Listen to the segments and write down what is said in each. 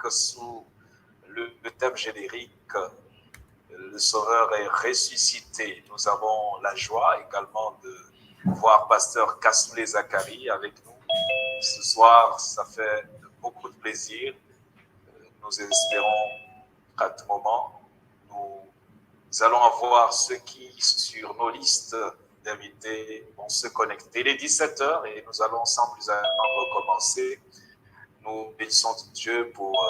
sous le thème générique le Sauveur est ressuscité. Nous avons la joie également de voir Pasteur Kassoulé Zakari avec nous ce soir. Ça fait beaucoup de plaisir. Nous espérons qu'à tout moment, nous allons avoir ceux qui, sur nos listes d'invités, vont se connecter. Il est 17h et nous allons sans plus attendre recommencer. Nous bénissons Dieu pour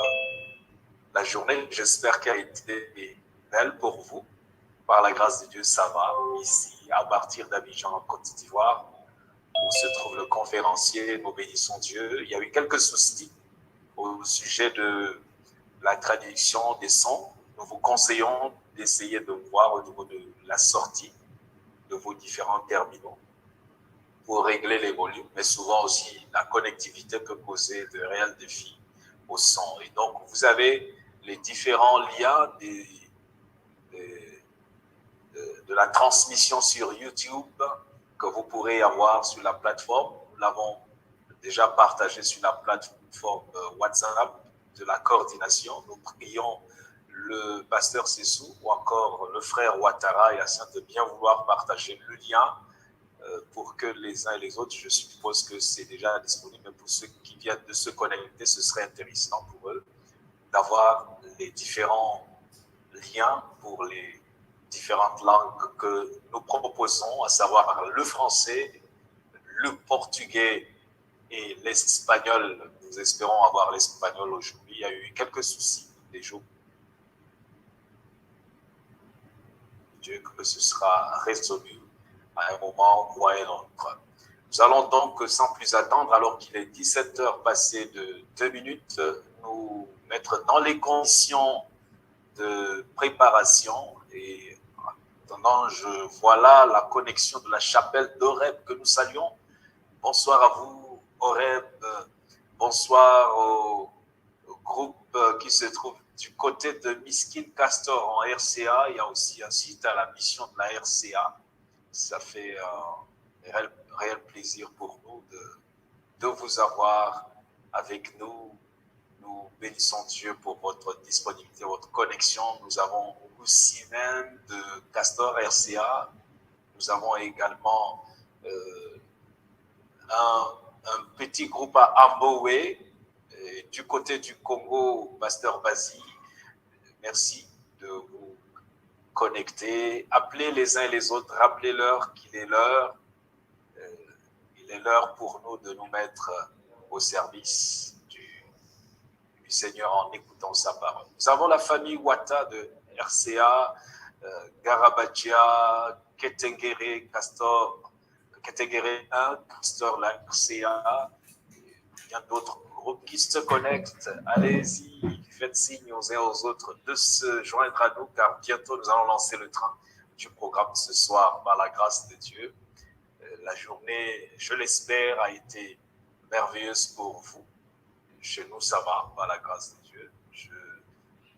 la journée. J'espère qu'elle a été belle pour vous. Par la grâce de Dieu, ça va. Ici, à partir d'Abidjan, en Côte d'Ivoire, où se trouve le conférencier, nous bénissons Dieu. Il y a eu quelques soucis au sujet de la traduction des sons. Nous vous conseillons d'essayer de voir au niveau de la sortie de vos différents terminaux pour régler les volumes, mais souvent aussi la connectivité peut poser de réels défis au son. Et donc, vous avez les différents liens de la transmission sur YouTube que vous pourrez avoir sur la plateforme. Nous l'avons déjà partagé sur la plateforme WhatsApp de la coordination. Nous prions le pasteur Sessou ou encore le frère Ouattara et Hassan de bien vouloir partager le lien pour que les uns et les autres, je suppose que c'est déjà disponible, mais pour ceux qui viennent de se connecter, ce serait intéressant pour eux d'avoir les différents liens pour les différentes langues que nous proposons, à savoir le français, le portugais et l'espagnol. Nous espérons avoir l'espagnol aujourd'hui. Il y a eu quelques soucis des jours. Dieu que ce sera résolu à un moment ou à un autre. Nous allons donc, sans plus attendre, alors qu'il est 17h passé de 2 minutes, nous mettre dans les conditions de préparation. Et en attendant, je vois là la connexion de la chapelle d'Horeb que nous saluons. Bonsoir à vous, Horeb. Bonsoir au groupe qui se trouve du côté de Miskin Castor en RCA. Il y a aussi un site à la mission de la RCA. Ça fait réel plaisir pour nous de vous avoir avec nous. Nous bénissons Dieu pour votre disponibilité, votre connexion. Nous avons aussi même de Castor RCA. Nous avons également un petit groupe à Amboé. Du côté du Congo, Pasteur Bazi, merci de vous connecter. Appelez les uns et les autres, rappelez-leur qu'il est l'heure. Il est l'heure pour nous de nous mettre au service du Seigneur en écoutant sa parole. Nous avons la famille Ouatta de RCA, Garabadja, Ketengere, Castor, Ketengere 1, Castor, la RCA. Il y a d'autres groupes qui se connectent. Allez-y, faites signe aux uns aux autres de se joindre à nous, car bientôt nous allons lancer le train du programme ce soir par la grâce de Dieu. La journée, je l'espère, a été merveilleuse pour vous. Chez nous, ça va, par la grâce de Dieu. Je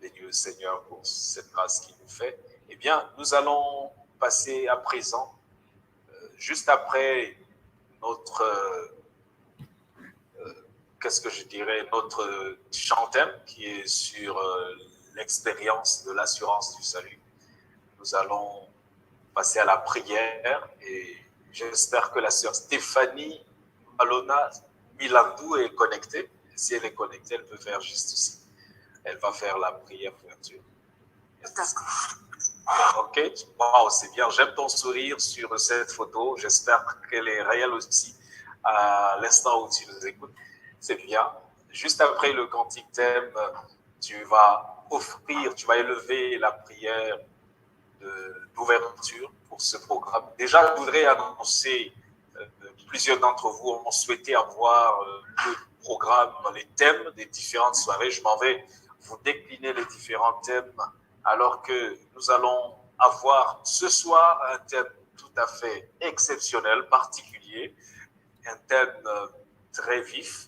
bénis le Seigneur pour cette grâce qu'il nous fait. Eh bien, nous allons passer à présent, juste après notre... qu'est-ce que je dirais, notre chant-thème qui est sur l'expérience de l'assurance du salut. Nous allons passer à la prière et j'espère que la sœur Stéphanie Malona Milandou est connectée. Si elle est connectée, elle peut faire juste ici. Elle va faire la prière ouverture. Ok, wow, c'est bien. J'aime ton sourire sur cette photo. J'espère qu'elle est réelle aussi à l'instant où tu nous écoutes. C'est bien. Juste après le cantique thème, tu vas élever la prière d'ouverture pour ce programme. Déjà, je voudrais annoncer, plusieurs d'entre vous ont souhaité avoir le programme, les thèmes des différentes soirées. Je m'en vais vous décliner les différents thèmes, alors que nous allons avoir ce soir un thème tout à fait exceptionnel, particulier, un thème très vif.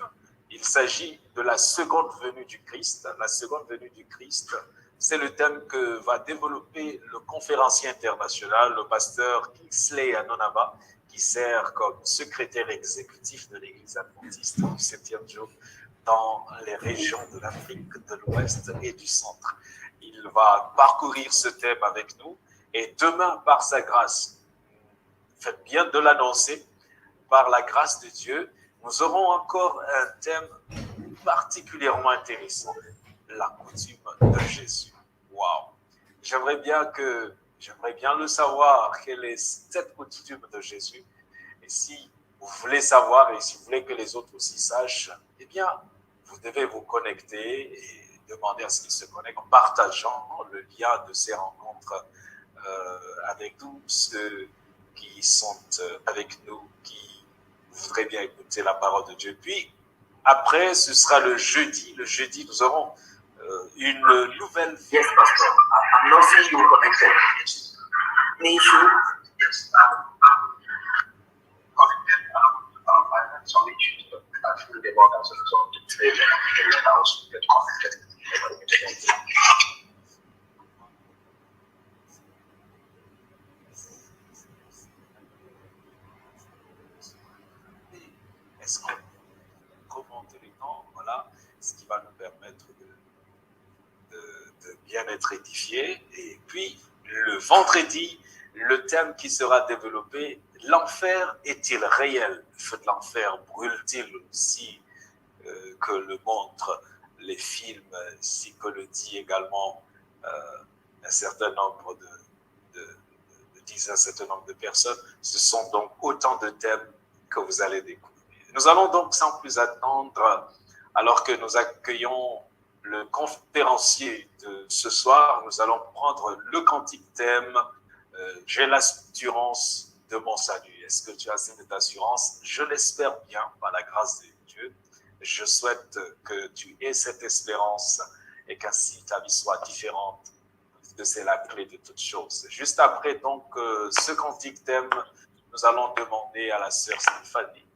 Il s'agit de la seconde venue du Christ. La seconde venue du Christ, c'est le thème que va développer le conférencier international, le pasteur Kingsley Anonaba, qui sert comme secrétaire exécutif de l'Église adventiste du 7e jour dans les régions de l'Afrique de l'Ouest et du Centre. Il va parcourir ce thème avec nous et demain, par sa grâce, faites bien de l'annoncer, par la grâce de Dieu, nous aurons encore un thème particulièrement intéressant, la coutume de Jésus. Waouh! J'aimerais bien le savoir, quelle est cette coutume de Jésus. Et si vous voulez savoir et si vous voulez que les autres aussi sachent, eh bien, vous devez vous connecter et demander à ce qu'ils se connectent en partageant le lien de ces rencontres avec tous ceux qui sont avec nous, qui voudraient bien écouter la parole de Dieu. Puis, après, ce sera le jeudi. Le jeudi, nous aurons une nouvelle... Yes, Pastor. I'm not seeing you connected. Me too. Yes, Est-ce qu'on commente les temps? Voilà, ce qui va nous permettre de bien être édifiés. Et puis, le vendredi, le thème qui sera développé, l'enfer est-il réel? Le feu de l'enfer brûle-t-il aussi que le montrent les films, si que le dit également un certain nombre disent un certain nombre de personnes. Ce sont donc autant de thèmes que vous allez découvrir. Nous allons donc sans plus attendre, alors que nous accueillons le conférencier de ce soir, nous allons prendre le cantique thème « J'ai l'assurance de mon salut ». Est-ce que tu as cette assurance? Je l'espère bien, par la grâce de Dieu. Je souhaite que tu aies cette espérance et qu'ainsi ta vie soit différente, parce que c'est la clé de toute chose. Juste après donc ce cantique thème, nous allons demander à la sœur Stéphanie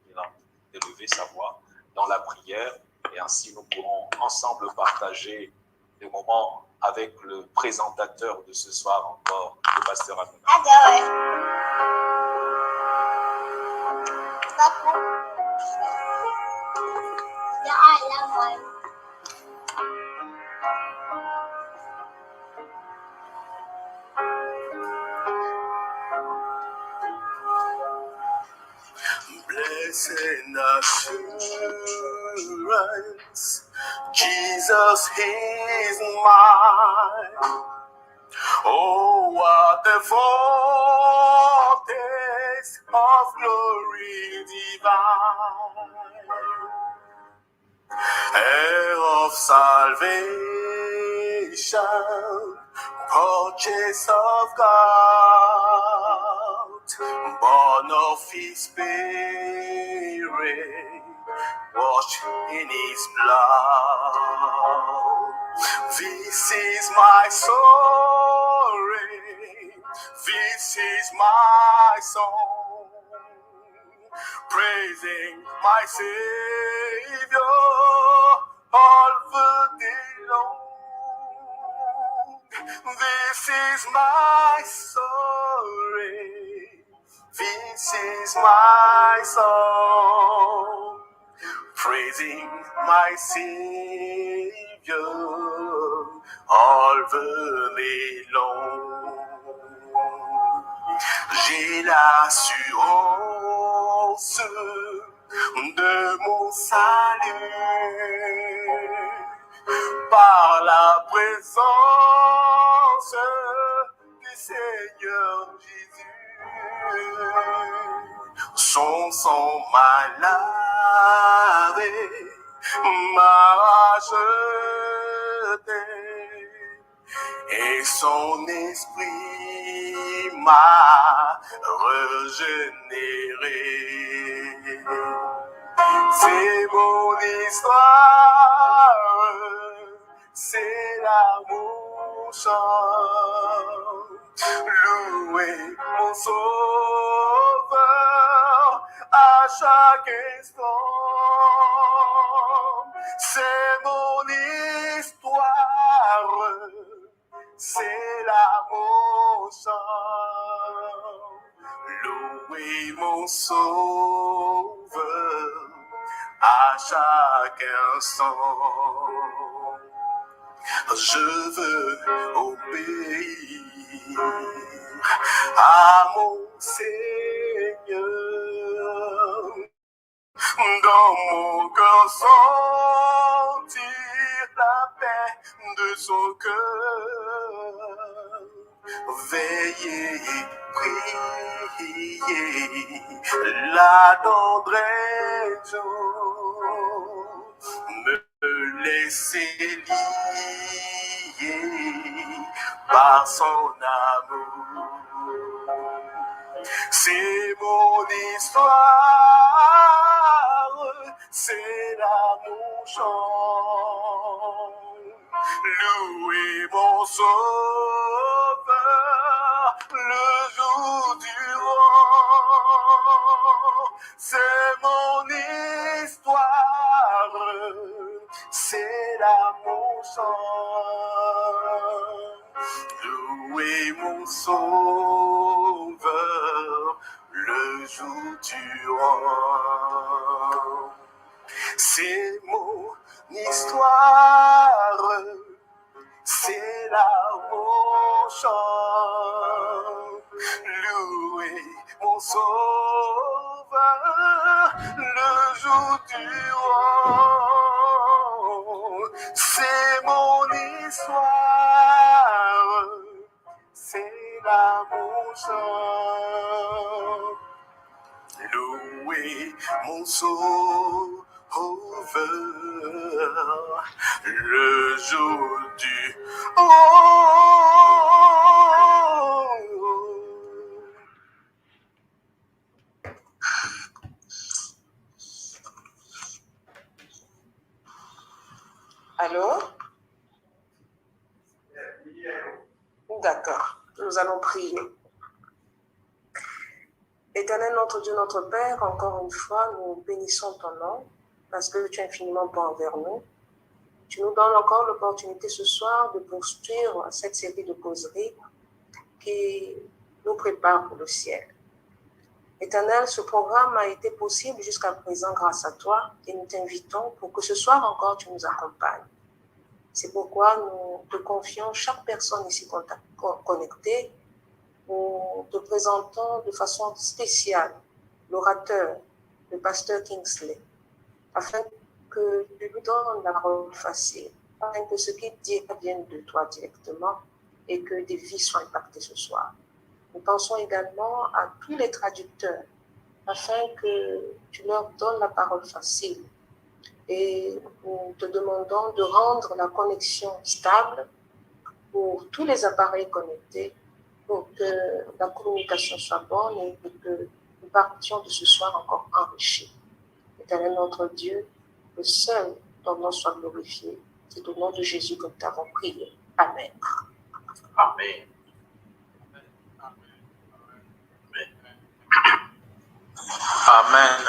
d'élever sa voix dans la prière et ainsi nous pourrons ensemble partager des moments avec le présentateur de ce soir encore, le pasteur Anouna. Blessed assurance, Jesus is mine. Oh, what a foretaste of glory divine, heir of salvation, purchase of God, born of His Spirit, washed in His blood. This is my story, this is my song, praising my Savior all the day long. This is my story, this is my song, praising my Savior all the day long. J'ai l'assurance de mon salut par la présence du Seigneur Jésus. Son sang m'a lavé, m'a racheté, et son esprit m'a régénéré. C'est mon histoire, c'est l'amour chante, louer mon sauveur à chaque instant. C'est mon histoire, c'est l'amour chante, louer mon sauveur à chaque instant. Je veux obéir à mon Seigneur. Dans mon cœur sentir la paix de son cœur. Veiller et prier, l'attendre me laisser lier par son amour. C'est mon histoire, c'est là mon chant. Louer mon sauveur le jour durant. C'est mon histoire, c'est là mon chant. Louer mon sauveur le jour durant. C'est mon histoire, c'est là mon chant. Louer mon sauveur le jour durant. C'est mon histoire, c'est là mon chant. Louer mon sauveur le jour du Allô? D'accord, nous allons prier. Éternel notre Dieu, notre Père, encore une fois, nous bénissons ton nom parce que tu es infiniment bon envers nous. Tu nous donnes encore l'opportunité ce soir de poursuivre cette série de causeries qui nous prépare pour le ciel. Éternel, ce programme a été possible jusqu'à présent grâce à toi et nous t'invitons pour que ce soir encore tu nous accompagnes. C'est pourquoi nous te confions chaque personne ici connectée. Nous te présentons de façon spéciale l'orateur, le pasteur Kingsley, afin que tu lui donnes la parole facile, afin que ce qu'il dit vienne de toi directement et que des vies soient impactées ce soir. Nous pensons également à tous les traducteurs, afin que tu leur donnes la parole facile. Et nous te demandons de rendre la connexion stable pour tous les appareils connectés, pour que la communication soit bonne et que nous partions de ce soir encore enrichis. Éternel notre Dieu, le seul ton nom soit glorifié. C'est au nom de Jésus que nous t'avons prié. Amen. Amen. Amen.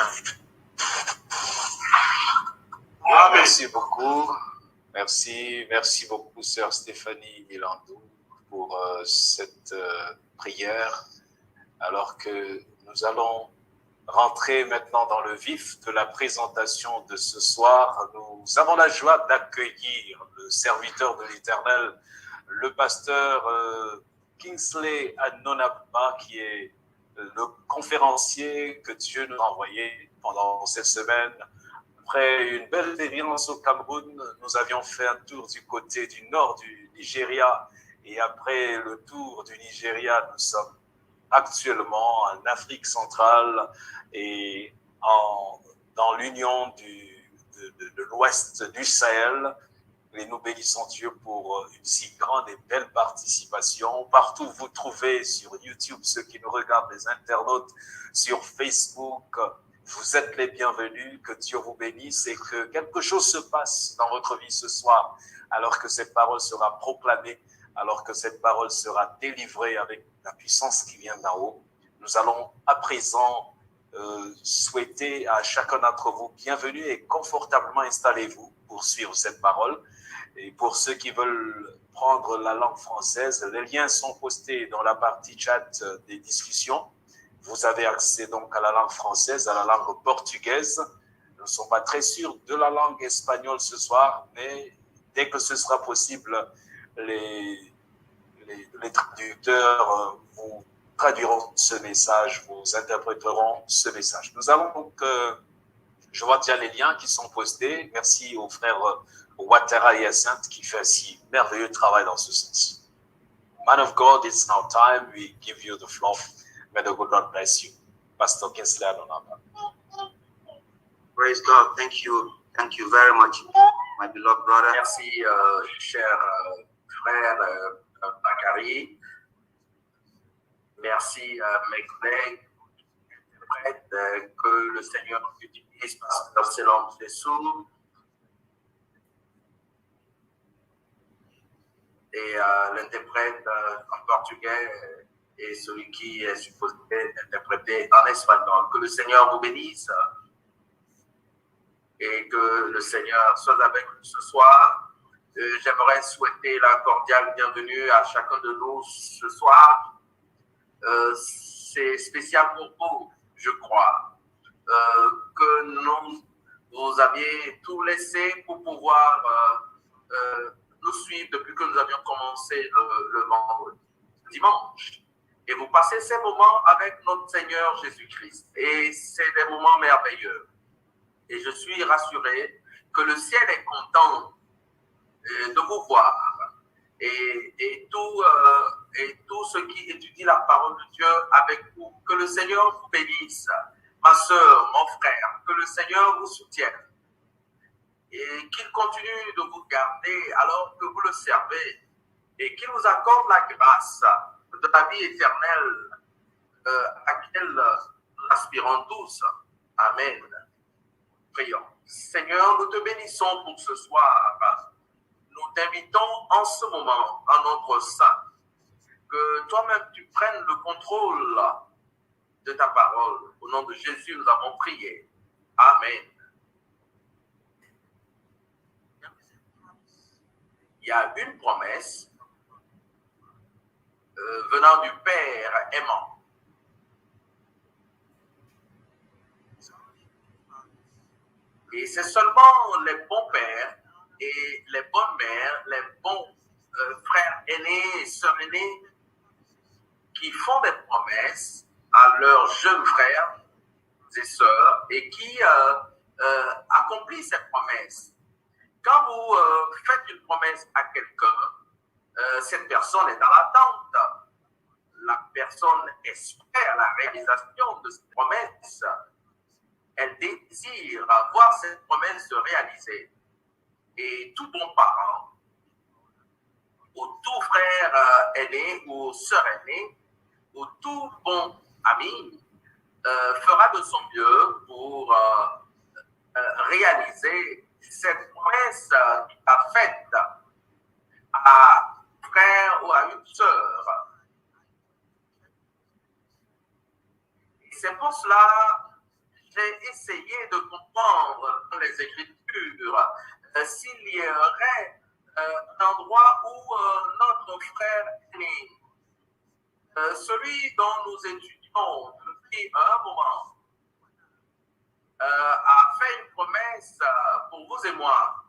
Merci beaucoup. Merci beaucoup, sœur Stéphanie Milandou, pour cette prière. Alors que nous allons rentrer maintenant dans le vif de la présentation de ce soir, nous avons la joie d'accueillir le serviteur de l'Éternel, le pasteur Kingsley Anonaba, qui est le conférencier que Dieu nous a envoyé pendant cette semaine. Après une belle expérience au Cameroun, nous avions fait un tour du côté du nord du Nigeria. Et après le tour du Nigeria, nous sommes actuellement en Afrique centrale et dans l'union de l'ouest du Sahel. Et nous bénissons Dieu pour une si grande et belle participation. Partout où vous trouvez sur YouTube, ceux qui nous regardent, les internautes, sur Facebook, vous êtes les bienvenus, que Dieu vous bénisse et que quelque chose se passe dans votre vie ce soir, alors que cette parole sera proclamée, alors que cette parole sera délivrée avec la puissance qui vient d'en haut. Nous allons à présent souhaiter à chacun d'entre vous bienvenue et confortablement installez-vous pour suivre cette parole. Et pour ceux qui veulent prendre la langue française, les liens sont postés dans la partie chat des discussions. Vous avez accès donc à la langue française, à la langue portugaise, Nous ne sommes pas très sûrs de la langue espagnole ce soir, mais dès que ce sera possible, les traducteurs vous traduiront ce message, vous interpréteront ce message. Nous allons donc, je vois déjà les liens qui sont postés. Merci au frère Ouattara Hyacinthe qui fait un si merveilleux travail dans ce sens. Man of God, it's now time. We give you the floor. May the good Lord bless you. Pastor Kingsley Adonaba. Praise God. Thank you. Thank you very much, my beloved brother. Merci, cher frère Bakari. Merci, mes collègues, que le Seigneur utilise, Pasteur Selon Dessous. Et l'interprète en portugais et celui qui est supposé interpréter en espagnol. Que le Seigneur vous bénisse et que le Seigneur soit avec nous ce soir. J'aimerais souhaiter la cordiale bienvenue à chacun de nous ce soir. C'est spécial pour vous, je crois, que vous aviez tout laissé pour pouvoir nous suivre depuis que nous avions commencé le vendredi, dimanche. Et vous passez ces moments avec notre Seigneur Jésus-Christ. Et c'est des moments merveilleux. Et je suis rassuré que le ciel est content de vous voir. Et tout ce qui étudie la parole de Dieu avec vous. Que le Seigneur vous bénisse, ma soeur, mon frère. Que le Seigneur vous soutienne. Et qu'il continue de vous garder alors que vous le servez. Et qu'il vous accorde la grâce de la vie éternelle à laquelle nous aspirons tous. Amen. Prions. Seigneur, nous te bénissons pour ce soir. Nous t'invitons en ce moment à notre sein que toi-même tu prennes le contrôle de ta parole. Au nom de Jésus, nous avons prié. Amen. Il y a une promesse venant du Père aimant. Et c'est seulement les bons pères et les bonnes mères, les bons frères aînés et sœurs aînées qui font des promesses à leurs jeunes frères et sœurs et qui accomplissent ces promesses. Quand vous faites une promesse à quelqu'un, cette personne est dans l'attente. La personne espère la réalisation de cette promesse. Elle désire voir cette promesse se réaliser. Et tout bon parent, ou tout frère aîné, ou sœur aînée, ou tout bon ami, fera de son mieux pour réaliser cette promesse qu'il a faite à un frère ou à une sœur. Et c'est pour cela j'ai essayé de comprendre dans les Écritures s'il y aurait un endroit où notre frère aîné, celui dont nous étudions depuis un moment, a fait une promesse pour vous et moi.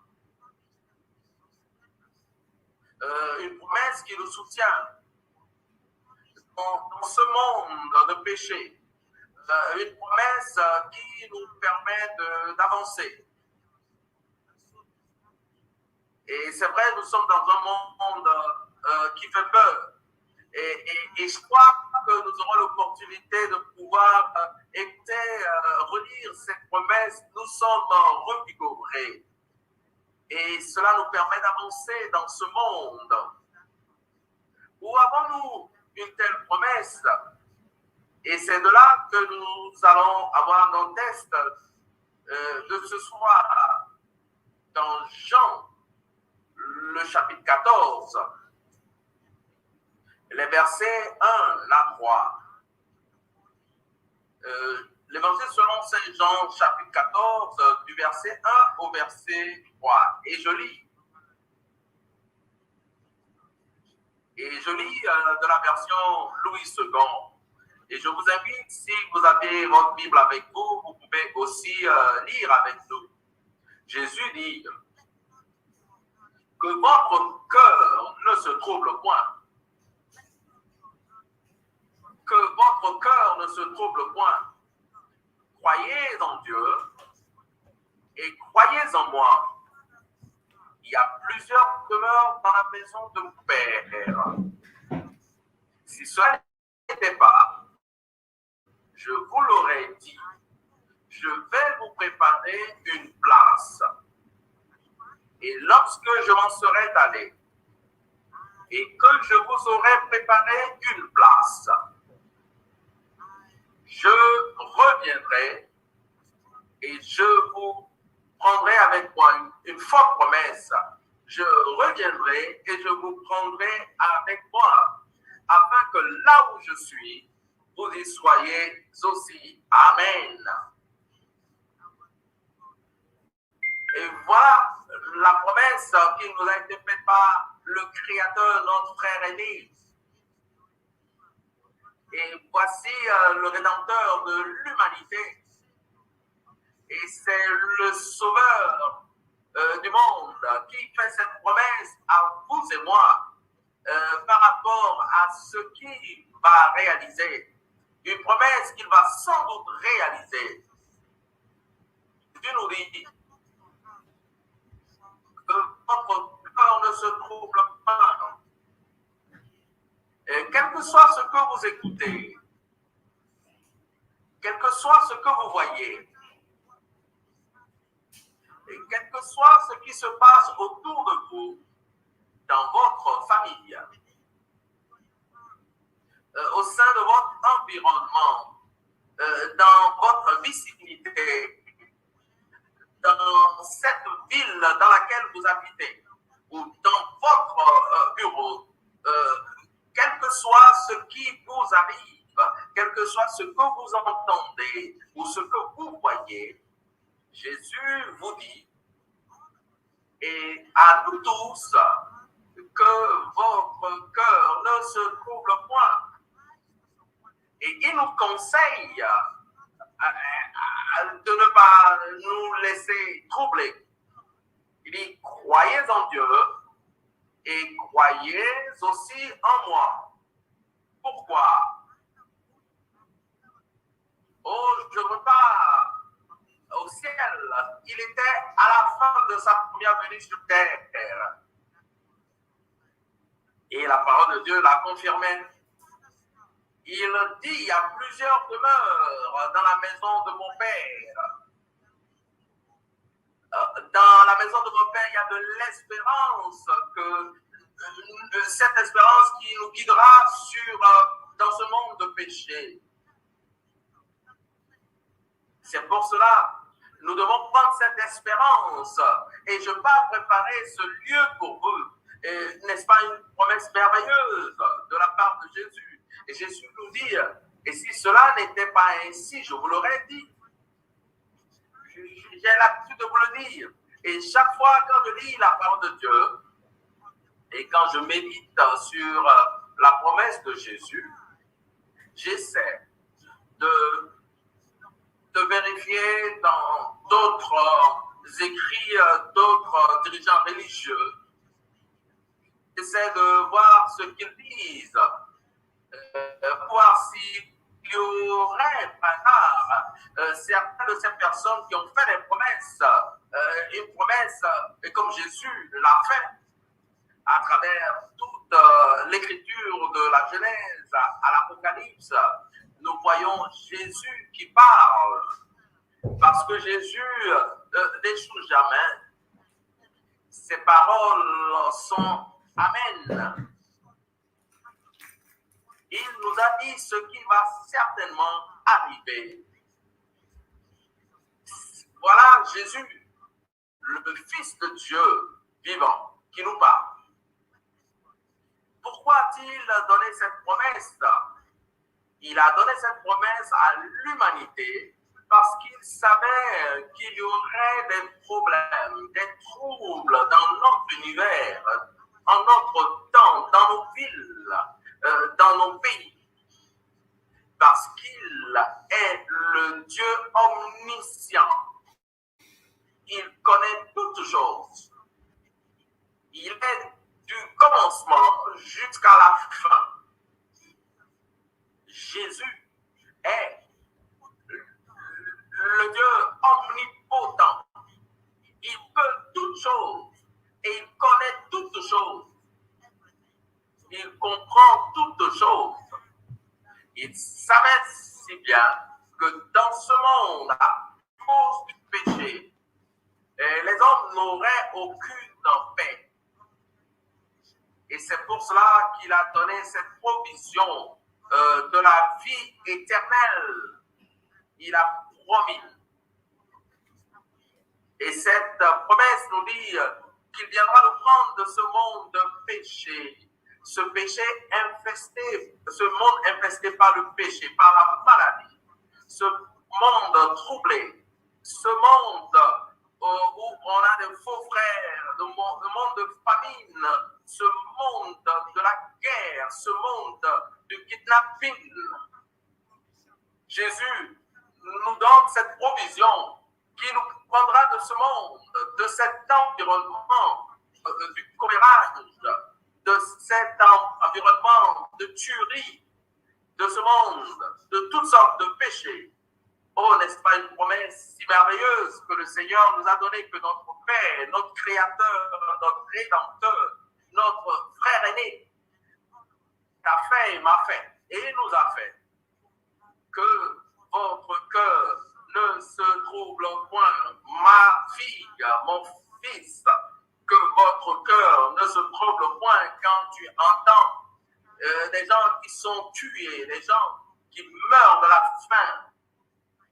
Une promesse qui nous soutient dans ce monde de péché. Une promesse qui nous permet d'avancer. Et c'est vrai, nous sommes dans un monde qui fait peur. Et je crois que nous aurons l'opportunité de pouvoir écouter, relire cette promesse. Nous sommes revigorés. Et cela nous permet d'avancer dans ce monde. Où avons-nous une telle promesse? Et c'est de là que nous allons avoir nos tests de ce soir dans Jean, le chapitre 14, les versets 1 à 3. L'évangile selon Saint Jean, chapitre 14, du verset 1 au verset 3. Et je lis. Et je lis de la version Louis II. Et je vous invite, si vous avez votre Bible avec vous, vous pouvez aussi lire avec nous. Jésus dit que votre cœur ne se trouble point. Que votre cœur ne se trouble point. Croyez en Dieu et croyez en moi. Il y a plusieurs demeures dans la maison de mon Père. Si cela n'était pas, je vous l'aurais dit, je vais vous préparer une place. Et lorsque je m'en serai allé, et que je vous aurai préparé une place, je reviendrai et je vous prendrai avec moi une forte promesse. Je reviendrai et je vous prendrai avec moi, afin que là où je suis, vous y soyez aussi. Amen. Et voilà la promesse qui nous a été faite par le Créateur, notre frère aîné. Et voici le Rédempteur de l'humanité. Et c'est le Sauveur du monde qui fait cette promesse à vous et moi par rapport à ce qu'il va réaliser. Une promesse qu'il va sans doute réaliser. Dieu nous dit que votre cœur ne se trouble pas. Et quel que soit ce que vous écoutez, quel que soit ce que vous voyez, et quel que soit ce qui se passe autour de vous, dans votre famille, au sein de votre environnement, dans votre vicinité, dans cette ville dans laquelle vous habitez, ou dans votre bureau, quel que soit ce qui vous arrive, quel que soit ce que vous entendez ou ce que vous voyez, Jésus vous dit, et à nous tous, que votre cœur ne se trouble point. Et il nous conseille de ne pas nous laisser troubler. Il dit, croyez en Dieu et croyez aussi en moi. Pourquoi? Oh, je repars au ciel. Il était à la fin de sa première venue sur terre. Et la parole de Dieu l'a confirmé. Il dit, il y a plusieurs demeures dans la maison de mon Père. Dans la maison de mon Père, il y a de l'espérance, cette espérance qui nous guidera dans ce monde de péché. C'est pour cela, nous devons prendre cette espérance et je vais préparer ce lieu pour vous. N'est-ce pas une promesse merveilleuse de la part de Jésus? Et Jésus nous dit, et si cela n'était pas ainsi, je vous l'aurais dit. J'ai l'habitude de vous le dire. Et chaque fois quand je lis la parole de Dieu, et quand je médite sur la promesse de Jésus, j'essaie de vérifier dans d'autres écrits, d'autres dirigeants religieux. J'essaie de voir ce qu'ils disent, voir s'il y aurait par hasard certaines de ces personnes qui ont fait des promesses, une promesse, et comme Jésus l'a fait, à travers toute l'écriture de la Genèse à l'Apocalypse, nous voyons Jésus qui parle, parce que Jésus n'échoue jamais. Ses paroles sont Amen. Il nous a dit ce qui va certainement arriver. Voilà Jésus, le Fils de Dieu vivant, qui nous parle. Pourquoi a-t-il donné cette promesse? Il a donné cette promesse à l'humanité parce qu'il savait qu'il y aurait des problèmes, des troubles dans notre univers, en notre temps, dans nos villes, dans nos pays. Parce omniscient. Il connaît toutes choses. Il est du commencement jusqu'à la fin. Jésus est le Dieu omnipotent. Il peut toutes choses et il connaît toutes choses. Il comprend toutes choses. Il savait si bien que dans ce monde, à cause du péché, les hommes n'auraient aucune paix. Et c'est pour cela qu'il a donné cette provision de la vie éternelle. Il a promis. Et cette promesse nous dit qu'il viendra nous prendre de ce monde de péché. Ce péché infesté, ce monde infesté par le péché, par la maladie. Ce monde troublé. Ce monde où on a de faux frères, le monde de famine, ce monde de la guerre, ce monde du kidnapping. Jésus nous donne cette provision qui nous prendra de ce monde, de cet environnement du commérage, de cet environnement de tuerie, de ce monde, de toutes sortes de péchés. Oh, n'est-ce pas une promesse si merveilleuse que le Seigneur nous a donnée, que notre Père, notre Créateur, notre Rédempteur, notre frère aîné t'a fait et m'a fait, et il nous a fait. Que votre cœur ne se trouble point, ma fille, mon fils, que votre cœur ne se trouble point quand tu entends des gens qui sont tués, des gens qui meurent de la faim,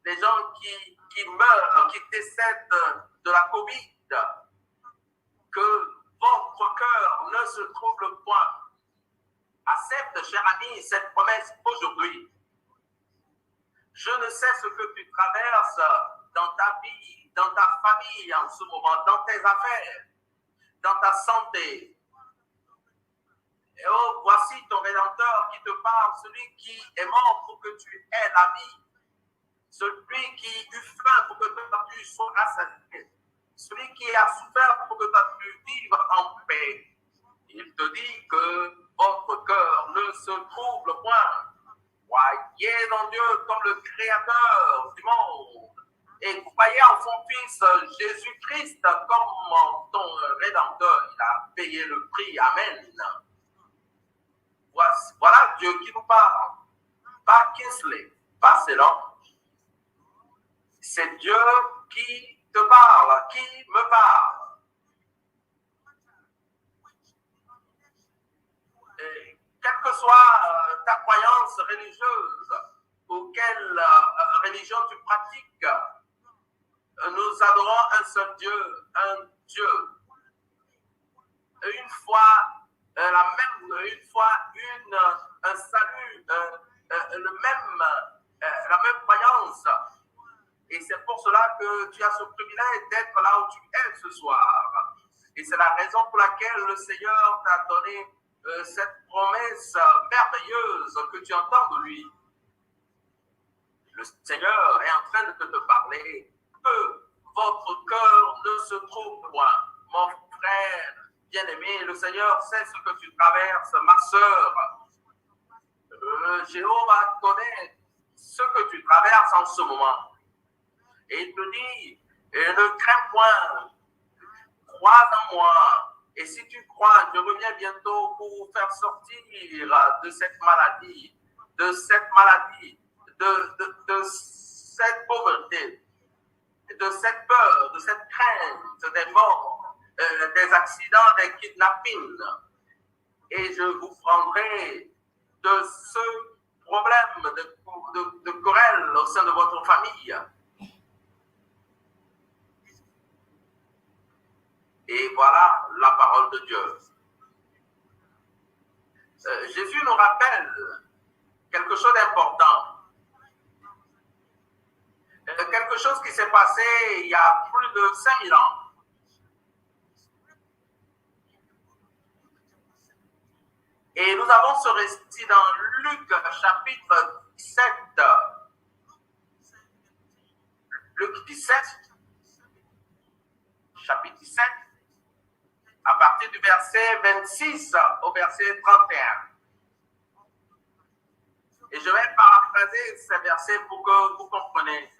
des gens qui meurent, qui décèdent de la Covid, que votre cœur ne se trouble point. Accepte, cher ami, cette promesse aujourd'hui. Je ne sais ce que tu traverses dans ta vie, dans ta famille en ce moment, dans tes affaires, dans ta santé. Et oh, voici ton Rédempteur qui te parle, celui qui est mort pour que tu aies la vie, celui qui eut faim pour que tu sois rassasié, celui qui a souffert pour que tu puisses vivre en paix. Il te dit que votre cœur ne se trouble point. Croyez en Dieu comme le Créateur du monde et croyez en son Fils Jésus-Christ comme ton Rédempteur. Il a payé le prix. Amen. Voilà Dieu qui nous parle. Pas Kinsley, pas Célan. C'est Dieu qui te parle, qui me parle. Et quelle que soit ta croyance religieuse ou quelle religion tu pratiques, nous adorons un seul Dieu, un Dieu. Une foi, un salut, la même croyance. Et c'est pour cela que tu as ce privilège d'être là où tu es ce soir. Et c'est la raison pour laquelle le Seigneur t'a donné cette promesse merveilleuse que tu entends de lui. Le Seigneur est en train de te parler. Que votre cœur ne se trouve point. Mon frère bien-aimé, le Seigneur sait ce que tu traverses, ma sœur. Jéhovah connaît ce que tu traverses en ce moment. Et il te dit, ne crains point, crois en moi. Et si tu crois, je reviens bientôt pour vous faire sortir de cette maladie, de cette pauvreté, de cette peur, de cette crainte des morts, des accidents, des kidnappings. Et je vous prendrai de ce problème de querelle au sein de votre famille. Et voilà la parole de Dieu. Jésus nous rappelle quelque chose d'important. Quelque chose qui s'est passé il y a plus de 5000 ans. Et nous avons ce récit dans Luc chapitre 17. Luc 17, chapitre 17, à partir du verset 26 au verset 31. Et je vais paraphraser ces versets pour que vous compreniez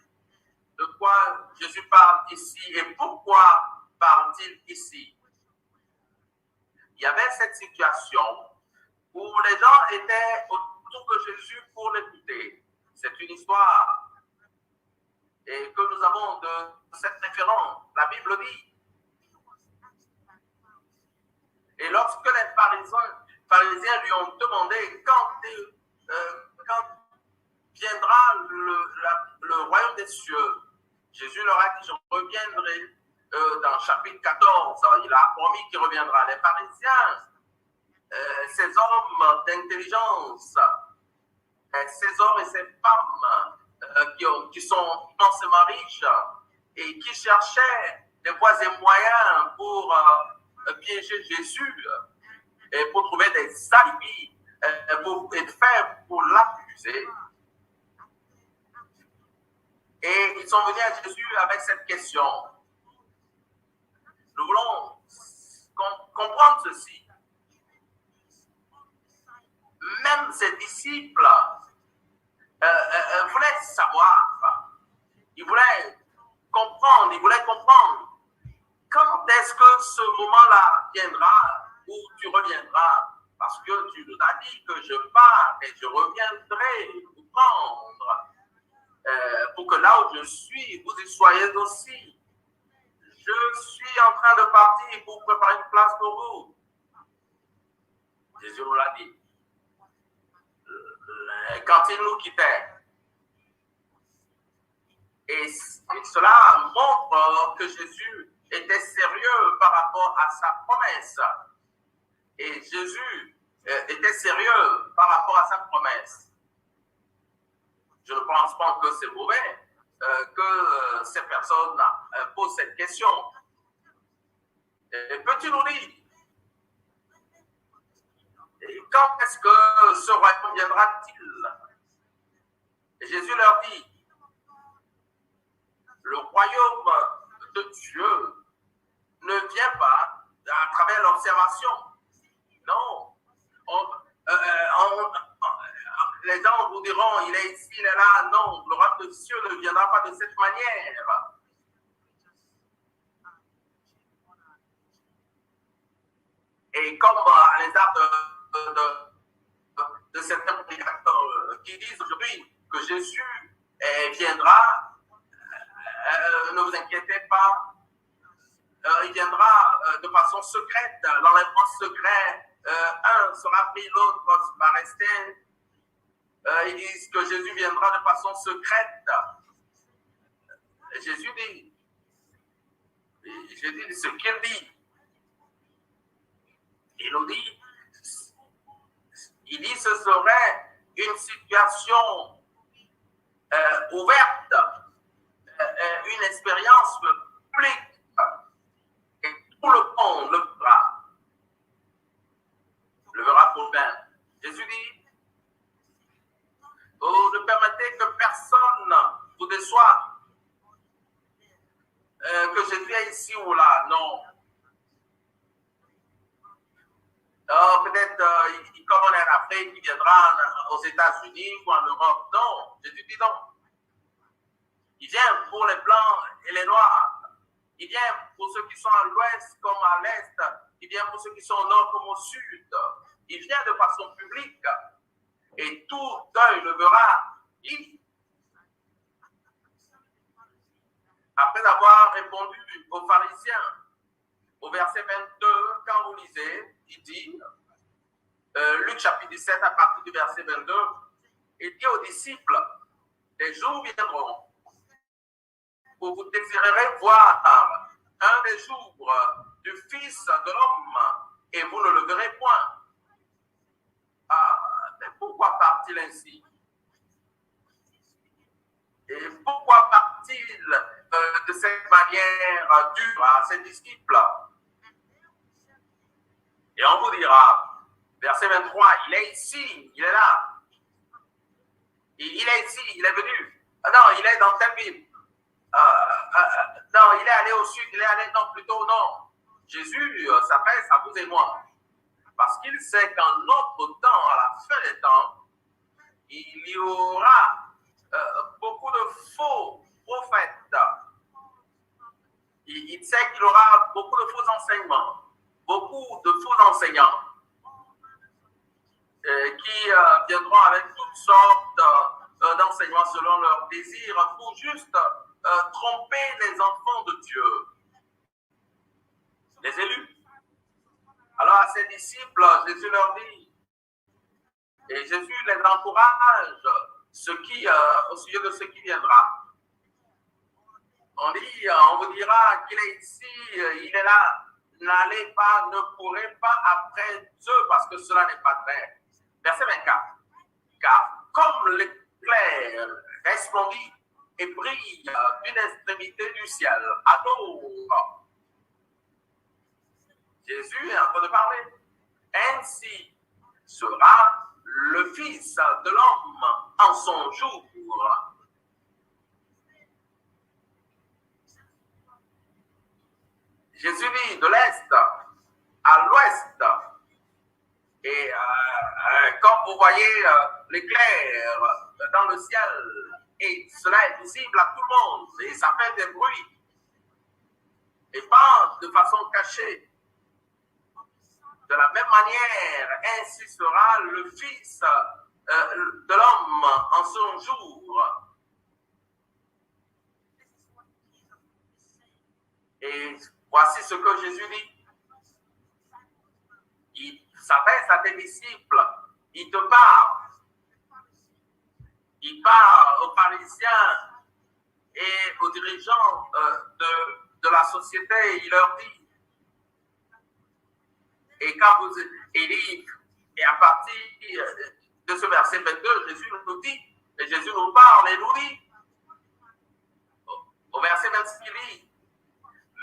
de quoi Jésus parle ici et pourquoi parle-t-il ici. Il y avait cette situation où les gens étaient autour de Jésus pour l'écouter. C'est une histoire et que nous avons de cette référence. La Bible dit. Et lorsque les pharisiens lui ont demandé quand viendra le royaume des cieux, Jésus leur a dit, je reviendrai dans chapitre 14, il a promis qu'il reviendra. Les pharisiens, ces hommes d'intelligence, ces hommes et ces femmes qui sont immensément riches et qui cherchaient des voies et moyens pour piéger Jésus et pour trouver des alibis pour être faits pour l'accuser. Et ils sont venus à Jésus avec cette question. Nous voulons comprendre ceci. Même ses disciples voulaient savoir, ils voulaient comprendre quand est-ce que ce moment-là viendra ou tu reviendras, parce que tu nous as dit que je pars et je reviendrai vous prendre pour que là où je suis, vous y soyez aussi. Je suis en train de partir pour préparer une place pour vous. Jésus nous l'a dit. Quand il nous quittait. Et cela montre que Jésus était sérieux par rapport à sa promesse. Et Jésus était sérieux par rapport à sa promesse. Je ne pense pas que c'est mauvais que ces personnes posent cette question. Peux-tu nous dire, quand est-ce que ce royaume viendra-t-il? Et Jésus leur dit, le royaume de Dieu ne vient pas à travers l'observation. Non. Les gens vous diront, il est ici, il est là. Non, le royaume de Dieu ne viendra pas de cette manière. Et comme à l'égard de certains prédicateurs qui disent aujourd'hui que Jésus viendra, ne vous inquiétez pas, il viendra de façon secrète, l'enlèvement secret, un sera pris, l'autre va rester. Ils disent que Jésus viendra de façon secrète. Jésus dit ce qu'il dit. Il nous dit, ce serait une situation ouverte, une expérience publique, et tout le monde le verra pour bien. Jésus dit, oh, ne permettez que personne vous déçoive, que Jésus est ici ou là, non. Peut-être, comme on est en Afrique, il viendra aux États-Unis ou en Europe. Non, Jésus dit non. Il vient pour les blancs et les noirs. Il vient pour ceux qui sont à l'ouest comme à l'est. Il vient pour ceux qui sont au nord comme au sud. Il vient de façon publique. Et tout œil le verra. Après avoir répondu aux pharisiens, au verset 22, quand vous lisez, il dit, Luc chapitre 17 à partir du verset 22, il dit aux disciples, des jours viendront où vous désirerez voir un des jours du Fils de l'homme et vous ne le verrez point. Ah, mais pourquoi part-il ainsi? Et pourquoi part-il de cette manière dure à ses disciples? Et on vous dira, verset 23, il est ici, il est là. Il est ici, il est venu. Ah non, il est dans telle ville. Non, il est allé au sud, il est allé, non, plutôt au nord. Jésus s'appelle à vous et moi. Parce qu'il sait qu'en notre temps, à la fin des temps, il y aura beaucoup de faux prophètes. Il sait qu'il y aura beaucoup de faux enseignements, beaucoup de faux enseignants qui viendront avec toutes sortes d'enseignements selon leurs désirs pour juste tromper les enfants de Dieu, les élus. Alors à ses disciples, Jésus leur dit, et Jésus les encourage au sujet de ce qui viendra. On vous dira qu'il est ici, il est là. N'allez pas, ne courez pas après eux parce que cela n'est pas vrai. Verset 24. Car comme l'éclair resplendit et brille d'une extrémité du ciel à l'autre, Jésus est en train de parler. Ainsi sera le Fils de l'homme en son jour. Jésus dit de l'Est à l'Ouest. Et comme vous voyez l'éclair dans le ciel, et cela est visible à tout le monde, et ça fait des bruits, et pas de façon cachée. De la même manière, ainsi sera le Fils de l'homme en son jour. Et voici ce que Jésus dit. Il s'adresse à tes disciples, il te parle. Il parle aux pharisiens et aux dirigeants de la société, il leur dit. Et quand vous dit, et à partir de ce verset 22, Jésus nous dit, et Jésus nous parle et nous dit, au verset 26, il dit,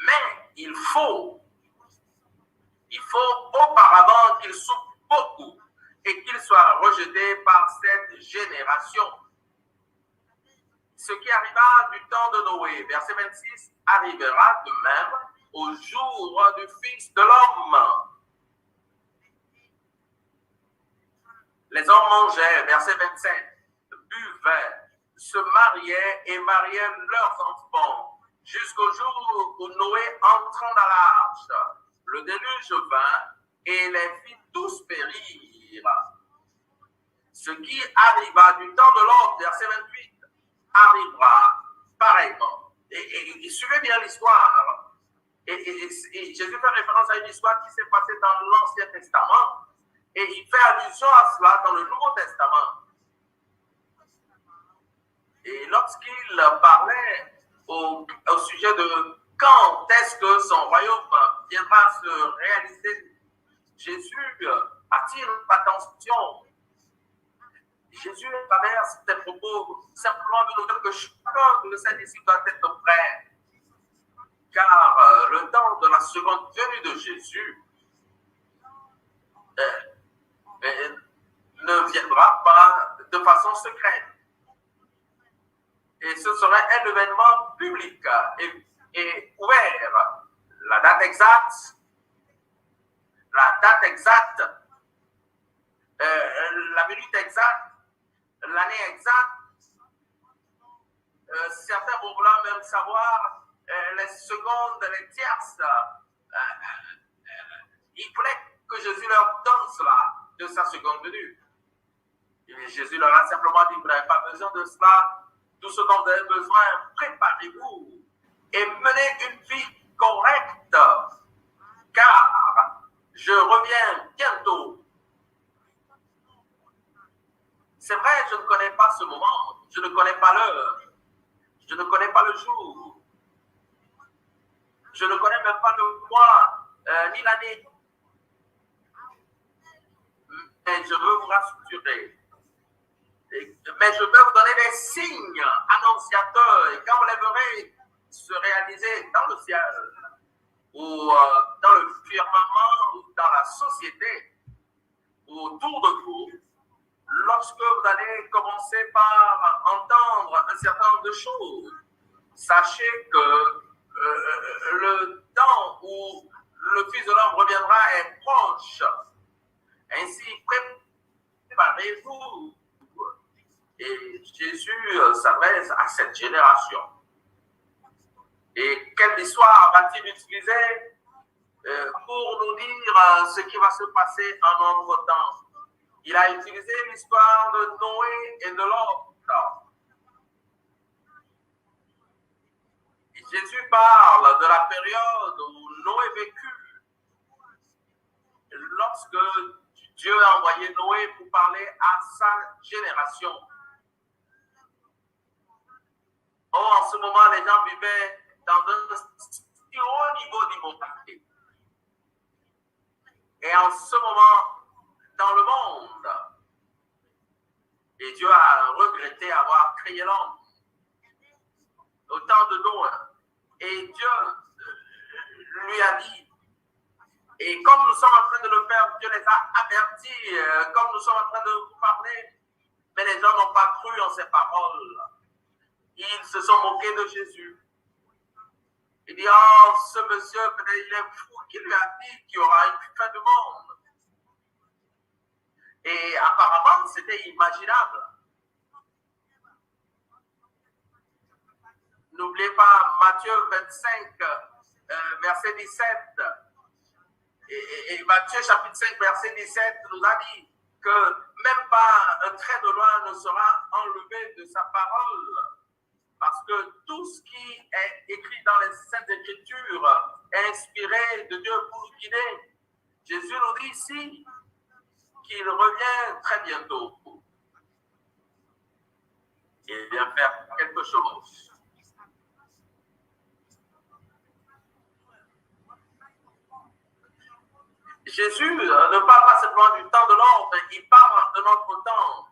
mais il faut auparavant qu'il souffre beaucoup et qu'il soit rejeté par cette génération. Ce qui arriva du temps de Noé, verset 26, arrivera de même au jour du Fils de l'homme. Les hommes mangeaient, verset 27, buvaient, se mariaient et mariaient leurs enfants, jusqu'au jour où Noé entrant dans l'arche. Le déluge vint et les fit tous périr. Ce qui arriva du temps de l'ordre, verset 28, arrivera pareillement. Et suivez bien l'histoire. Et Jésus fait référence à une histoire qui s'est passée dans l'Ancien Testament. Et il fait allusion à cela dans le Nouveau Testament. Et lorsqu'il parlait au sujet de quand est-ce que son royaume viendra se réaliser, Jésus attire l'attention. Jésus traverse ses propos simplement de nous dire que chacun de ses disciples doit être prêt. Car le temps de la seconde venue de Jésus ne viendra pas de façon secrète. Et ce serait un événement public et ouvert. La date exacte, la minute exacte, l'année exacte. Certains vont vouloir même savoir les secondes, les tierces. Il voulait que Jésus leur donne cela de sa seconde venue. Et Jésus leur a simplement dit, vous n'avez pas besoin de cela. Tout ce dont vous avez besoin, préparez-vous et menez une vie correcte, car je reviens bientôt. C'est vrai, je ne connais pas ce moment, je ne connais pas l'heure, je ne connais pas le jour, je ne connais même pas le mois, ni l'année. Mais je veux vous rassurer. Mais je peux vous donner des signes annonciateurs. Et quand vous les verrez se réaliser dans le ciel, ou dans le firmament, ou dans la société, ou autour de vous, lorsque vous allez commencer par entendre un certain nombre de choses, sachez que le temps où le Fils de l'homme reviendra est proche. Ainsi, préparez-vous. Et Jésus s'adresse à cette génération. Et quelle histoire va-t-il utiliser pour nous dire ce qui va se passer en notre temps? Il a utilisé l'histoire de Noé et de Lot. Jésus parle de la période où Noé vécut, lorsque Dieu a envoyé Noé pour parler à sa génération. Or, en ce moment, les gens vivaient dans un si haut niveau d'immortalité. Et en ce moment, dans le monde, et Dieu a regretté avoir créé l'homme au temps de Noé. Et Dieu lui a dit, et comme nous sommes en train de le faire, Dieu les a avertis, comme nous sommes en train de vous parler, mais les gens n'ont pas cru en ces paroles. Ils se sont moqués de Jésus. Il dit, oh, ce monsieur, il est fou, qui lui a dit qu'il y aura une fin du monde. Et apparemment, c'était imaginable. N'oubliez pas Matthieu 25, verset 17. Et Matthieu chapitre 5, verset 17 nous a dit que même pas un trait de loi ne sera enlevé de sa parole. Parce que tout ce qui est écrit dans les Saintes Écritures est inspiré de Dieu pour nous guider. Jésus nous dit ici qu'il revient très bientôt. Il vient faire quelque chose. Jésus ne parle pas simplement du temps de l'ordre, il parle de notre temps.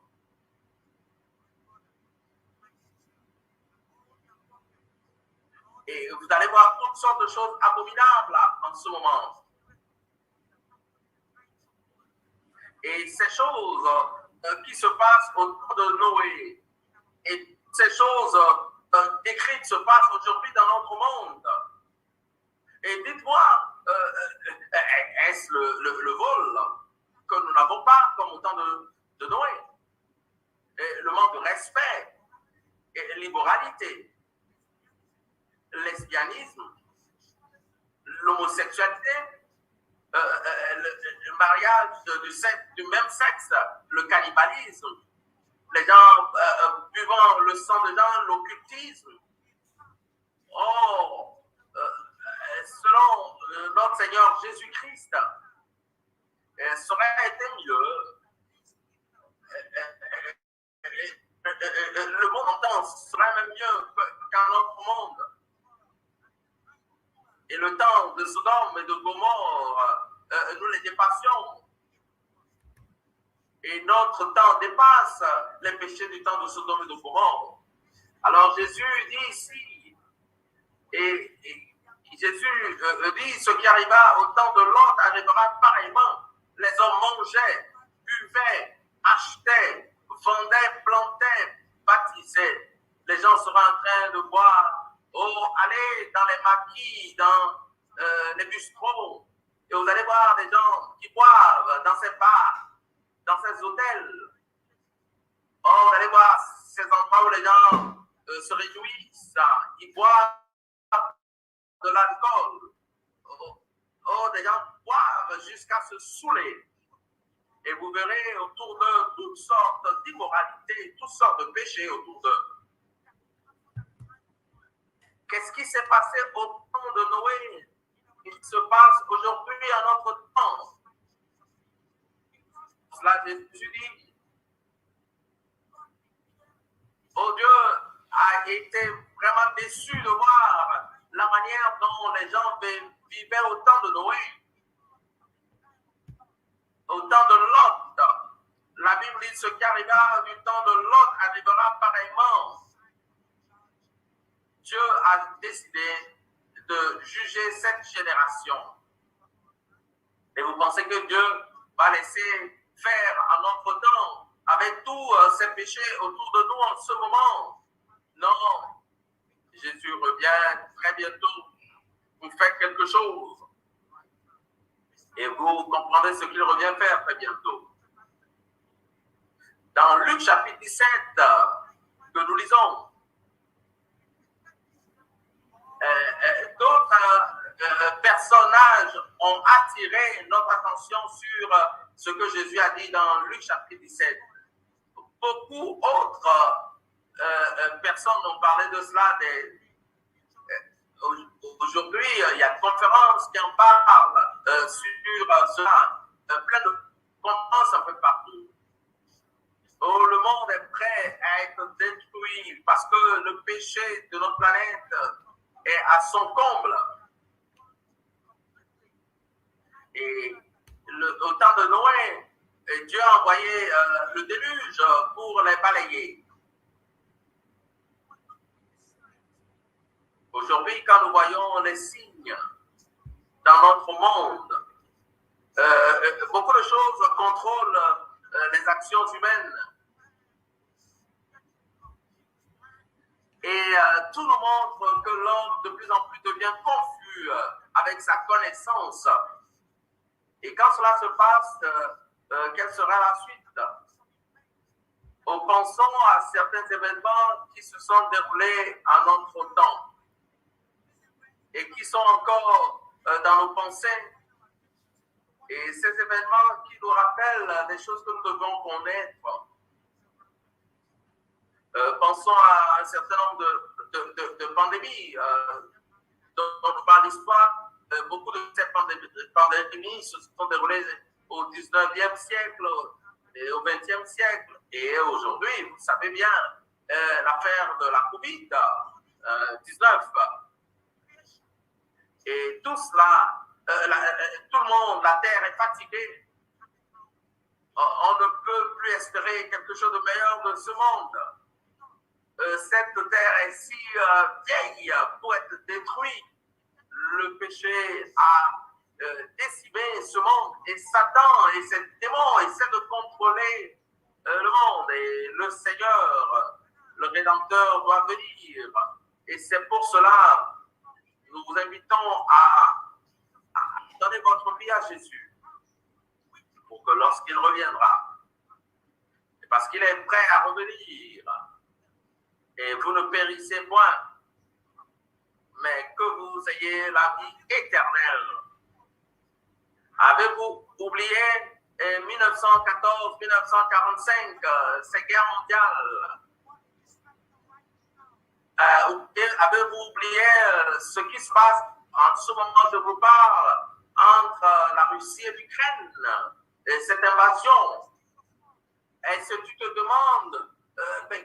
Et vous allez voir toutes sortes de choses abominables en ce moment. Et ces choses qui se passent autour de Noé, et ces choses décrites se passent aujourd'hui dans notre monde. Et dites-moi, est-ce le vol que nous n'avons pas comme au temps de Noé? Et le manque de respect et l'immoralité, lesbianisme, l'homosexualité, le mariage du même sexe, le cannibalisme, les gens buvant le sang de gens, l'occultisme. Oh, selon notre Seigneur Jésus-Christ, ça aurait été mieux. Le monde entend serait même mieux qu'un autre monde. Et le temps de Sodome et de Gomorrhe, nous les dépassions. Et notre temps dépasse les péchés du temps de Sodome et de Gomorrhe. Alors Jésus dit ici, et Jésus dit, ce qui arriva au temps de Lot arrivera pareillement. Les hommes mangeaient, buvaient, achetaient, vendaient, plantaient, bâtissaient. Les gens seront en train de boire. Oh, allez dans les maquis, dans les bistrots, et vous allez voir des gens qui boivent dans ces bars, dans ces hôtels. Oh, vous allez voir ces endroits où les gens se réjouissent, ils boivent de l'alcool. Oh, des gens boivent jusqu'à se saouler. Et vous verrez autour d'eux toutes sortes d'immoralités, toutes sortes de péchés autour d'eux. Qu'est-ce qui s'est passé au temps de Noé? Il se passe aujourd'hui à notre temps. Cela, Jésus dit, oh, Dieu a été vraiment déçu de voir la manière dont les gens vivaient au temps de Noé. Au temps de Lot, la Bible dit ce qui arriva du temps de Lot arrivera pareillement. Dieu a décidé de juger cette génération. Et vous pensez que Dieu va laisser faire en notre temps avec tous ces péchés autour de nous en ce moment? Non. Jésus revient très bientôt pour faire quelque chose. Et vous comprendrez ce qu'il revient faire très bientôt. Dans Luc chapitre 17, que nous lisons, d'autres personnages ont attiré notre attention sur ce que Jésus a dit dans Luc chapitre 17. Beaucoup d'autres personnes ont parlé de cela. Aujourd'hui, il y a une conférence qui en parle sur cela. Plein de conférences un peu partout. Oh, le monde est prêt à être détruit parce que le péché de notre planète est à son comble. Et au temps de Noé, Dieu a envoyé le déluge pour les balayer. Aujourd'hui, quand nous voyons les signes dans notre monde, beaucoup de choses contrôlent les actions humaines. Et tout nous montre que l'homme de plus en plus devient confus avec sa connaissance. Et quand cela se passe, quelle sera la suite? Pensons à certains événements qui se sont déroulés à notre temps et qui sont encore dans nos pensées. Et ces événements qui nous rappellent des choses que nous devons connaître. Pensons à un certain nombre de pandémies dont nous parle l'histoire. Beaucoup de ces pandémies se sont déroulées au 19e siècle et au 20e siècle. Et aujourd'hui, vous savez bien, l'affaire de la COVID-19. Et tout cela, tout le monde, la Terre est fatiguée. On ne peut plus espérer quelque chose de meilleur de ce monde. Cette terre est si vieille pour être détruite. Le péché a décimé ce monde et Satan et ses démons essaient de contrôler le monde. Et le Seigneur, le Rédempteur, doit venir. Et c'est pour cela que nous vous invitons à donner votre vie à Jésus pour que lorsqu'il reviendra, et parce qu'il est prêt à revenir, et vous ne périssez point, mais que vous ayez la vie éternelle. Avez-vous oublié 1914-1945, ces guerres mondiales? Avez-vous oublié ce qui se passe en ce moment, je vous parle, entre la Russie et l'Ukraine, et cette invasion? Est-ce que tu te demandes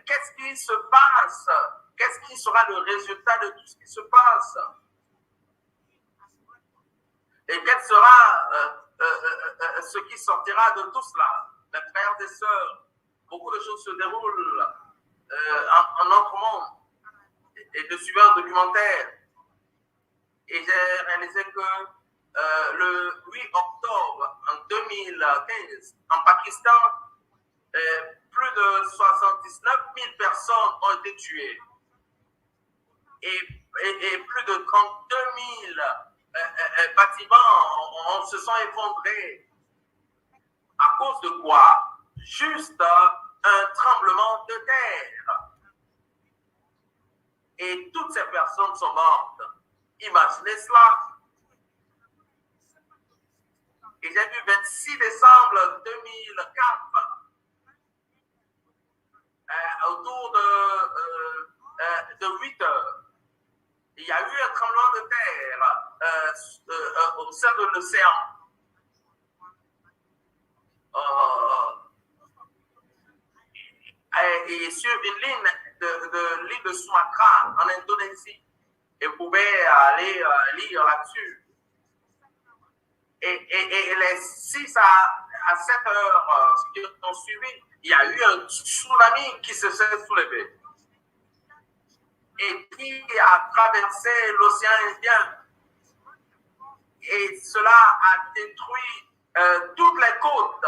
qu'est-ce qui se passe? Qu'est-ce qui sera le résultat de tout ce qui se passe? Et quel sera ce qui sortira de tout cela? Mes frères et sœurs, beaucoup de choses se déroulent en notre monde. Et je suivais un documentaire et j'ai réalisé que le 8 octobre en 2015, en Pakistan, plus de 79 000 personnes ont été tuées et plus de 32 000 bâtiments se sont effondrés. À cause de quoi? Juste un tremblement de terre. Et toutes ces personnes sont mortes. Imaginez cela. Et j'ai vu 26 décembre 2004, autour de 8 heures, il y a eu un tremblement de terre au sein de l'océan. Et sur une ligne de l'île de Sumatra en Indonésie. Et vous pouvez aller lire là-dessus. Et les 6 à 7 heures qui ont suivi, il y a eu un tsunami qui se s'est soulevé et qui a traversé l'océan Indien. Et cela a détruit toutes les côtes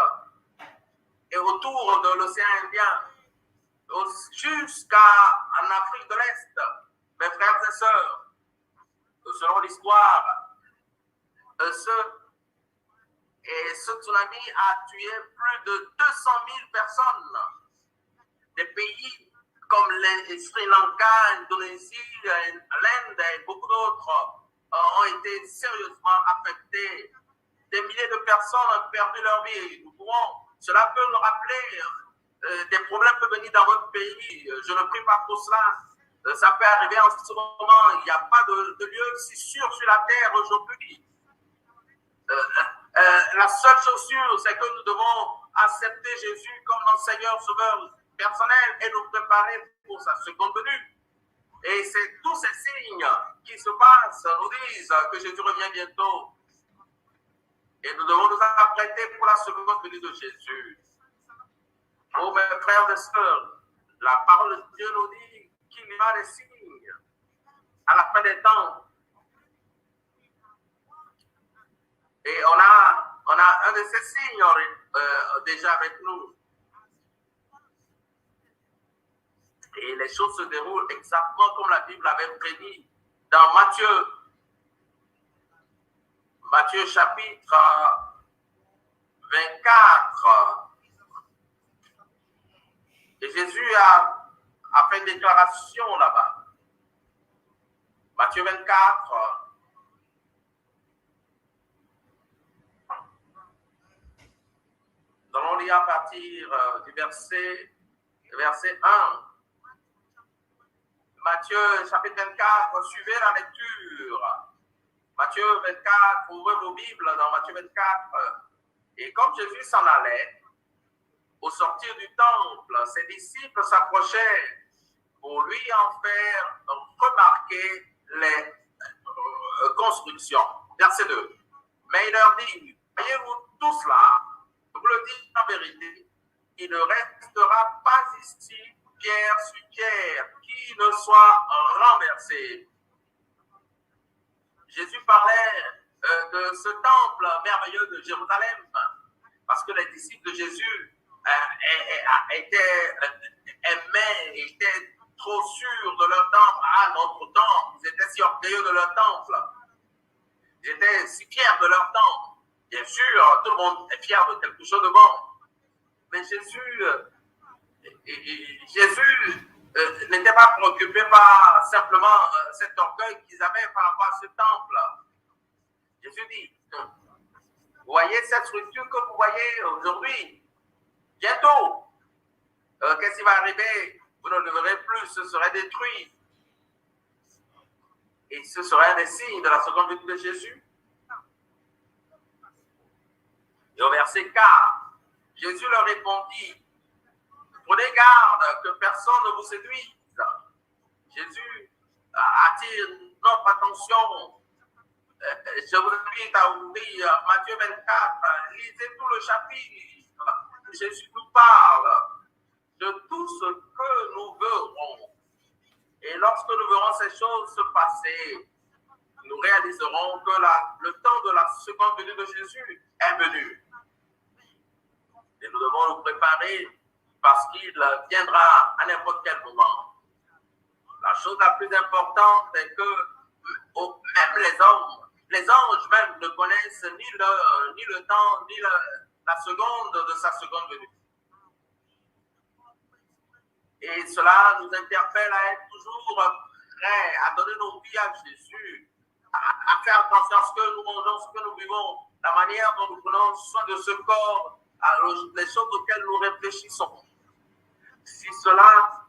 et autour de l'océan Indien jusqu'en Afrique de l'Est. Mes frères et sœurs, selon l'histoire, ce tsunami a tué plus de 200 000 personnes. Des pays comme les Sri Lanka, l'Indonésie, l'Inde et beaucoup d'autres ont été sérieusement affectés. Des milliers de personnes ont perdu leur vie. Cela peut nous rappeler des problèmes peuvent venir dans votre pays. Je ne prie pas pour cela. Ça peut arriver en ce moment. Il n'y a pas de lieu si sûr sur la terre aujourd'hui. La seule chose sûre, c'est que nous devons accepter Jésus comme notre Seigneur Sauveur personnel et nous préparer pour sa seconde venue. Et c'est tous ces signes qui se passent nous disent que Jésus revient bientôt. Et nous devons nous apprêter pour la seconde venue de Jésus. Oh mes frères et sœurs, la parole de Dieu nous dit qu'il y aura des signes à la fin des temps. Et on a un de ces signes déjà avec nous. Et les choses se déroulent exactement comme la Bible avait prédit dans Matthieu chapitre 24. Et Jésus a fait une déclaration là-bas. Matthieu 24. Nous allons lire à partir du verset 1. Matthieu chapitre 24, suivez la lecture. Matthieu 24, ouvrez vos Bibles dans Matthieu 24. Et comme Jésus s'en allait, au sortir du temple, ses disciples s'approchaient pour lui en faire remarquer les constructions. Verset 2. Mais il leur dit, voyez-vous tout cela, je vous le dis en vérité, il ne restera pas ici pierre sur pierre qui ne soit renversé. Jésus parlait de ce temple merveilleux de Jérusalem parce que les disciples de Jésus étaient trop sûrs de leur temple. Ah, notre temple, ils étaient si orgueilleux de leur temple. Ils étaient si fiers de leur temple. Bien sûr, tout le monde est fier de quelque chose de bon. Mais Jésus n'était pas préoccupé par simplement cet orgueil qu'ils avaient par rapport à ce temple. Jésus dit, vous voyez cette structure que vous voyez aujourd'hui, bientôt, qu'est-ce qui va arriver? Vous ne le verrez plus, ce serait détruit. Et ce serait un des signes de la seconde venue de Jésus. Et au verset 4, Jésus leur répondit, prenez garde que personne ne vous séduise. Jésus attire notre attention. Je vous invite à ouvrir Matthieu 24, lisez tout le chapitre. Jésus nous parle de tout ce que nous verrons. Et lorsque nous verrons ces choses se passer, nous réaliserons que le temps de la seconde venue de Jésus est venu. Et nous devons nous préparer parce qu'il viendra à n'importe quel moment. La chose la plus importante est que même les anges même ne connaissent ni le temps, ni la seconde de sa seconde venue. Et cela nous interpelle à être toujours prêts, à donner nos vies à Jésus, à faire attention à ce que nous mangeons, ce que nous vivons, la manière dont nous prenons soin de ce corps, les choses auxquelles nous réfléchissons. Si cela,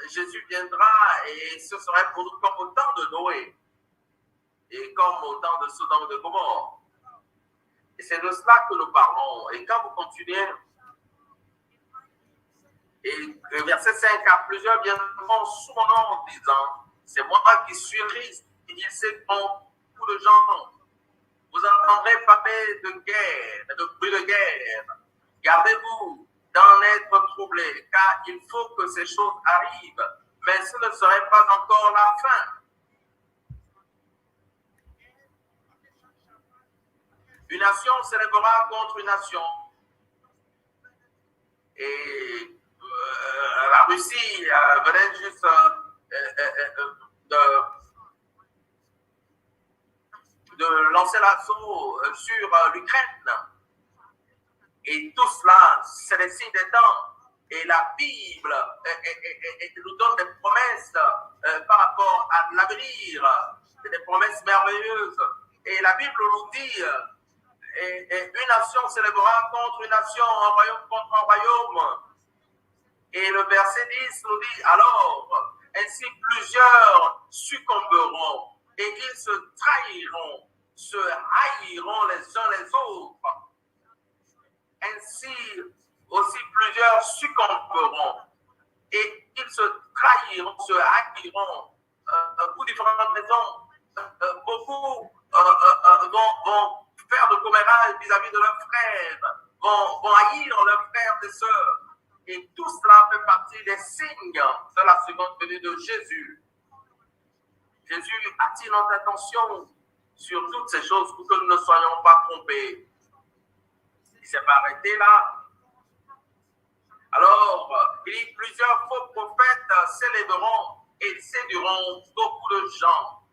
Jésus viendra et ce serait pour nous comme au temps de Noé et comme au temps de Sodome et de Gomorrhe. Et c'est de cela que nous parlons. Et quand vous continuez, et verset 5, à plusieurs viendront sous mon nom en disant, c'est moi qui suis Christ, et c'est beaucoup de gens. Vous entendrez parler de guerre, de bruit de guerre. Gardez-vous d'en être troublés, car il faut que ces choses arrivent, mais ce ne serait pas encore la fin. Une nation s'élèvera contre une nation. Et la Russie venait juste lancé l'assaut sur l'Ukraine. Et tout cela, c'est les signes des temps. Et la Bible nous donne des promesses par rapport à l'avenir, des promesses merveilleuses. Et la Bible nous dit, une nation s'élèvera contre une nation, un royaume contre un royaume. Et le verset 10 nous dit, alors, ainsi plusieurs succomberont et ils se trahiront, se haïront les uns les autres. Ainsi aussi plusieurs succomberont et ils se trahiront, se haïront pour différentes raisons. Beaucoup vont faire de commérage vis-à-vis de leurs frères, vont haïr leurs frères et sœurs. Et tout cela fait partie des signes de la seconde venue de Jésus. Jésus attire notre attention sur toutes ces choses pour que nous ne soyons pas trompés. Il ne s'est pas arrêté là. Alors, il dit plusieurs faux prophètes s'élèveront et séduiront beaucoup de gens.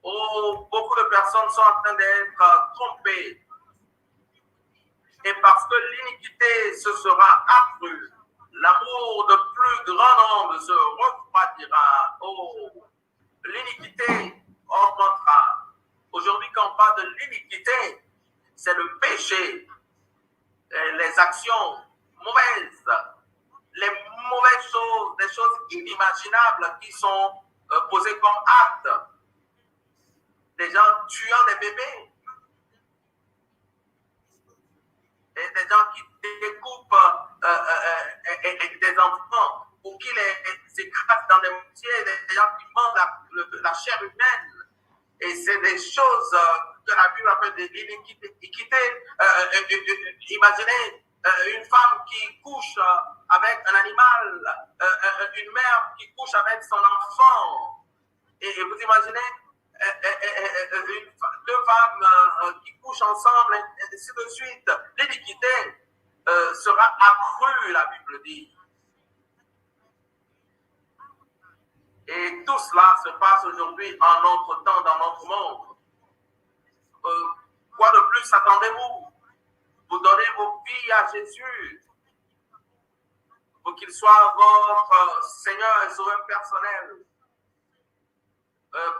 Oh, beaucoup de personnes sont en train d'être trompées. Et parce que l'iniquité se sera accrue, l'amour de plus grand nombre se refroidira. Oh, l'iniquité augmentera. Aujourd'hui, quand on parle de l'iniquité, c'est le péché, les actions mauvaises, les mauvaises choses, des choses inimaginables qui sont posées comme actes. Des gens tuant des bébés, et des gens qui découpent des enfants ou qui les écrasent dans des mortiers, des gens qui mangent la chair humaine. Et c'est des choses que la Bible appelle de l'iniquité. Imaginez une femme qui couche avec un animal, une mère qui couche avec son enfant. Et vous imaginez deux femmes qui couchent ensemble, et ainsi de suite. L'iniquité sera accrue, la Bible dit. Et tout cela se passe aujourd'hui en notre temps, dans notre monde. Quoi de plus attendez-vous? Vous donnez vos vies à Jésus pour qu'il soit votre Seigneur et Sauveur personnel.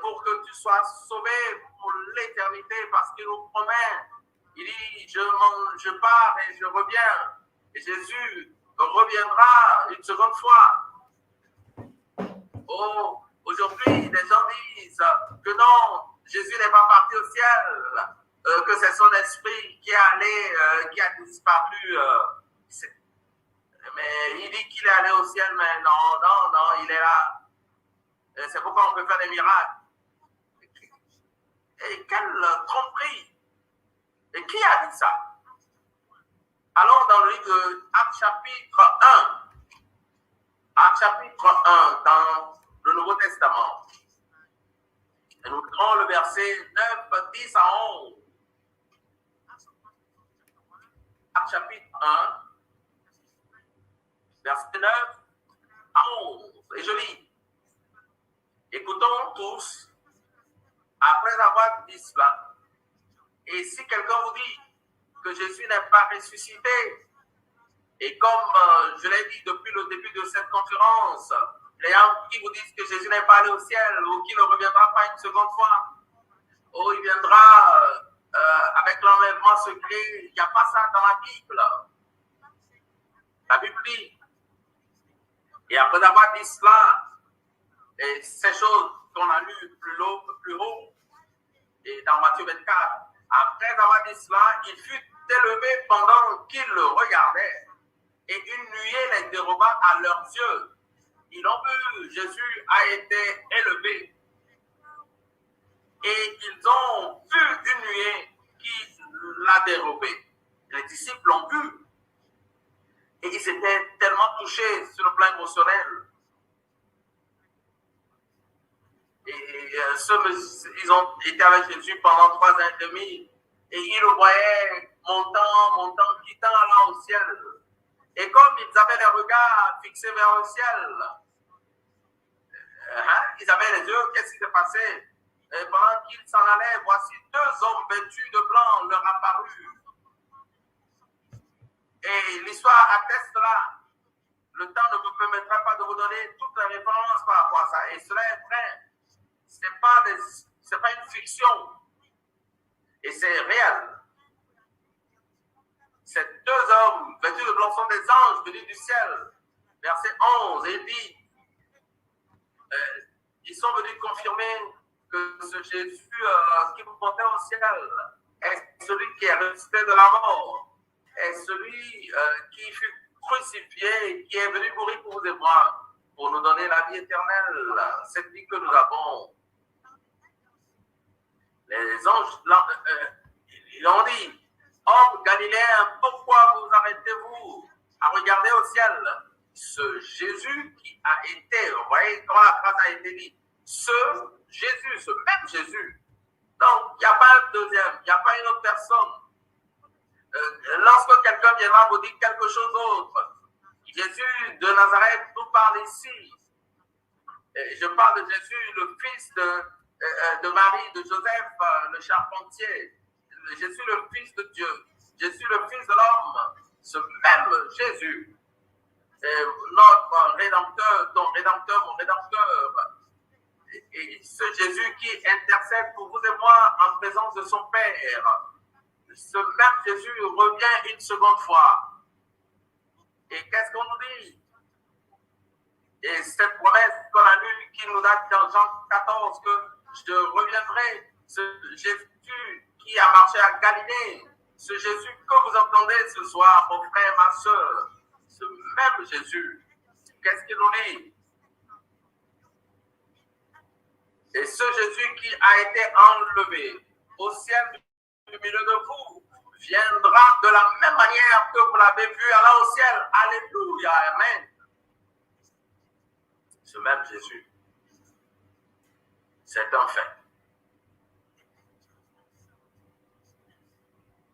Pour que tu sois sauvé pour l'éternité, parce qu'il nous promet. Il dit, je pars et je reviens. Et Jésus reviendra une seconde fois. Oh, aujourd'hui, les gens disent que non, Jésus n'est pas parti au ciel, que c'est son esprit qui est allé, qui a disparu. Mais il dit qu'il est allé au ciel, mais non, il est là. C'est pourquoi on peut faire des miracles. Et quelle tromperie! Et qui a dit ça? Allons dans le livre de Actes chapitre 1. Actes chapitre 1 dans le Nouveau Testament. Et nous prenons le verset 9, 10 à 11. Actes chapitre 1, verset 9 à 11. Et je lis. Écoutons tous, après avoir dit cela, et si quelqu'un vous dit que Jésus n'est pas ressuscité, et comme je l'ai dit depuis le début de cette conférence, les gens qui vous disent que Jésus n'est pas allé au ciel ou qu'il ne reviendra pas une seconde fois, ou il viendra avec l'enlèvement secret, il n'y a pas ça dans la Bible. La Bible dit, et après avoir dit cela, et ces choses qu'on a lues plus haut, et dans Matthieu 24, après avoir dit cela, il fut élevé pendant qu'ils le regardaient, et une nuée les déroba à leurs yeux. Ils ont vu, Jésus a été élevé, et ils ont vu une nuée qui l'a dérobé. Les disciples l'ont vu, et ils étaient tellement touchés sur le plan émotionnel. Et ils ont été avec Jésus pendant 3 ans et demi. Et ils le voyaient montant, quittant là au ciel. Et comme ils avaient les regards fixés vers le ciel, ils avaient les yeux, qu'est-ce qui s'est passé? Et pendant qu'ils s'en allaient, voici 2 hommes vêtus de blanc leur apparurent. Et l'histoire atteste cela. Le temps ne me permettra pas de vous donner toutes les références par rapport à ça. Et cela est vrai. Ce n'est pas une fiction. Et c'est réel. Ces 2 hommes vêtus de blanc sont des anges venus du ciel. Verset 11, il dit, ils sont venus confirmer que ce Jésus qui vous montait au ciel est celui qui est ressuscité de la mort, est celui qui fut crucifié, qui est venu mourir pour vous et moi, pour nous donner la vie éternelle, cette vie que nous avons. Les anges, ils ont dit, hommes galiléens, pourquoi vous arrêtez-vous à regarder au ciel? Ce Jésus qui a été, vous voyez comment la phrase a été dite, ce Jésus, ce même Jésus. Donc, il n'y a pas un deuxième, il n'y a pas une autre personne. Lorsque quelqu'un viendra vous dire quelque chose d'autre, Jésus de Nazareth nous parle ici. Et je parle de Jésus, le fils de Marie, de Joseph, le charpentier. Jésus, le fils de Dieu. Jésus, le fils de l'homme. Ce même Jésus. Notre rédempteur, ton rédempteur, mon rédempteur. Et ce Jésus qui intercède pour vous et moi en présence de son Père. Ce même Jésus revient une seconde fois. Et qu'est-ce qu'on nous dit? Et cette promesse qu'on a lue qui nous date dans Jean 14 que je reviendrai, ce Jésus qui a marché à Galilée, ce Jésus que vous entendez ce soir, mon frère, ma soeur, ce même Jésus, qu'est-ce qu'il nous dit? Et ce Jésus qui a été enlevé au ciel du milieu de vous viendra de la même manière que vous l'avez vu aller au ciel. Alléluia, amen. Ce même Jésus, c'est un fait.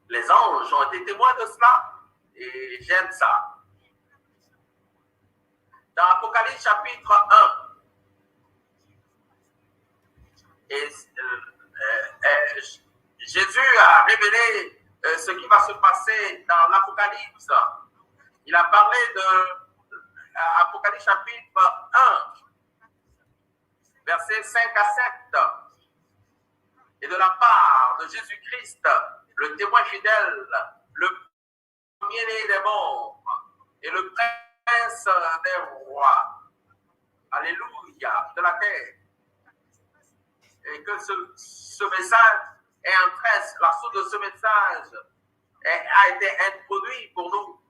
Les anges ont été témoins de cela et j'aime ça. Dans Apocalypse chapitre 1, Jésus a révélé ce qui va se passer dans l'Apocalypse. Il a parlé de Apocalypse chapitre 1, versets 5 à 7. Et de la part de Jésus-Christ, le témoin fidèle, le premier-né des morts et le prince des rois. Alléluia, de la terre. Et que ce message est en train, la source de ce message a été introduit pour nous.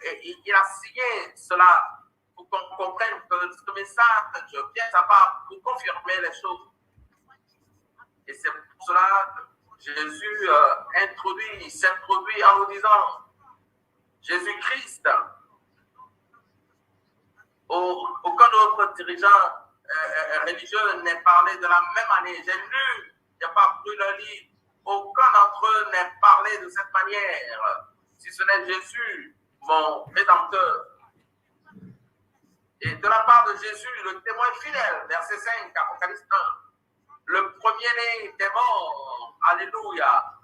Et il a signé cela pour qu'on comprenne que ce message vient de sa part pour confirmer les choses. Et c'est pour cela que Jésus s'introduit en nous disant, Jésus-Christ, aucun autre dirigeant religieux n'est parlé de la même manière. J'ai lu, il n'y a pas pris le livre, aucun d'entre eux n'est parlé de cette manière, si ce n'est Jésus, mon rédempteur. Et de la part de Jésus, le témoin fidèle, verset 5, Apocalypse 1, le premier-né des morts, alléluia.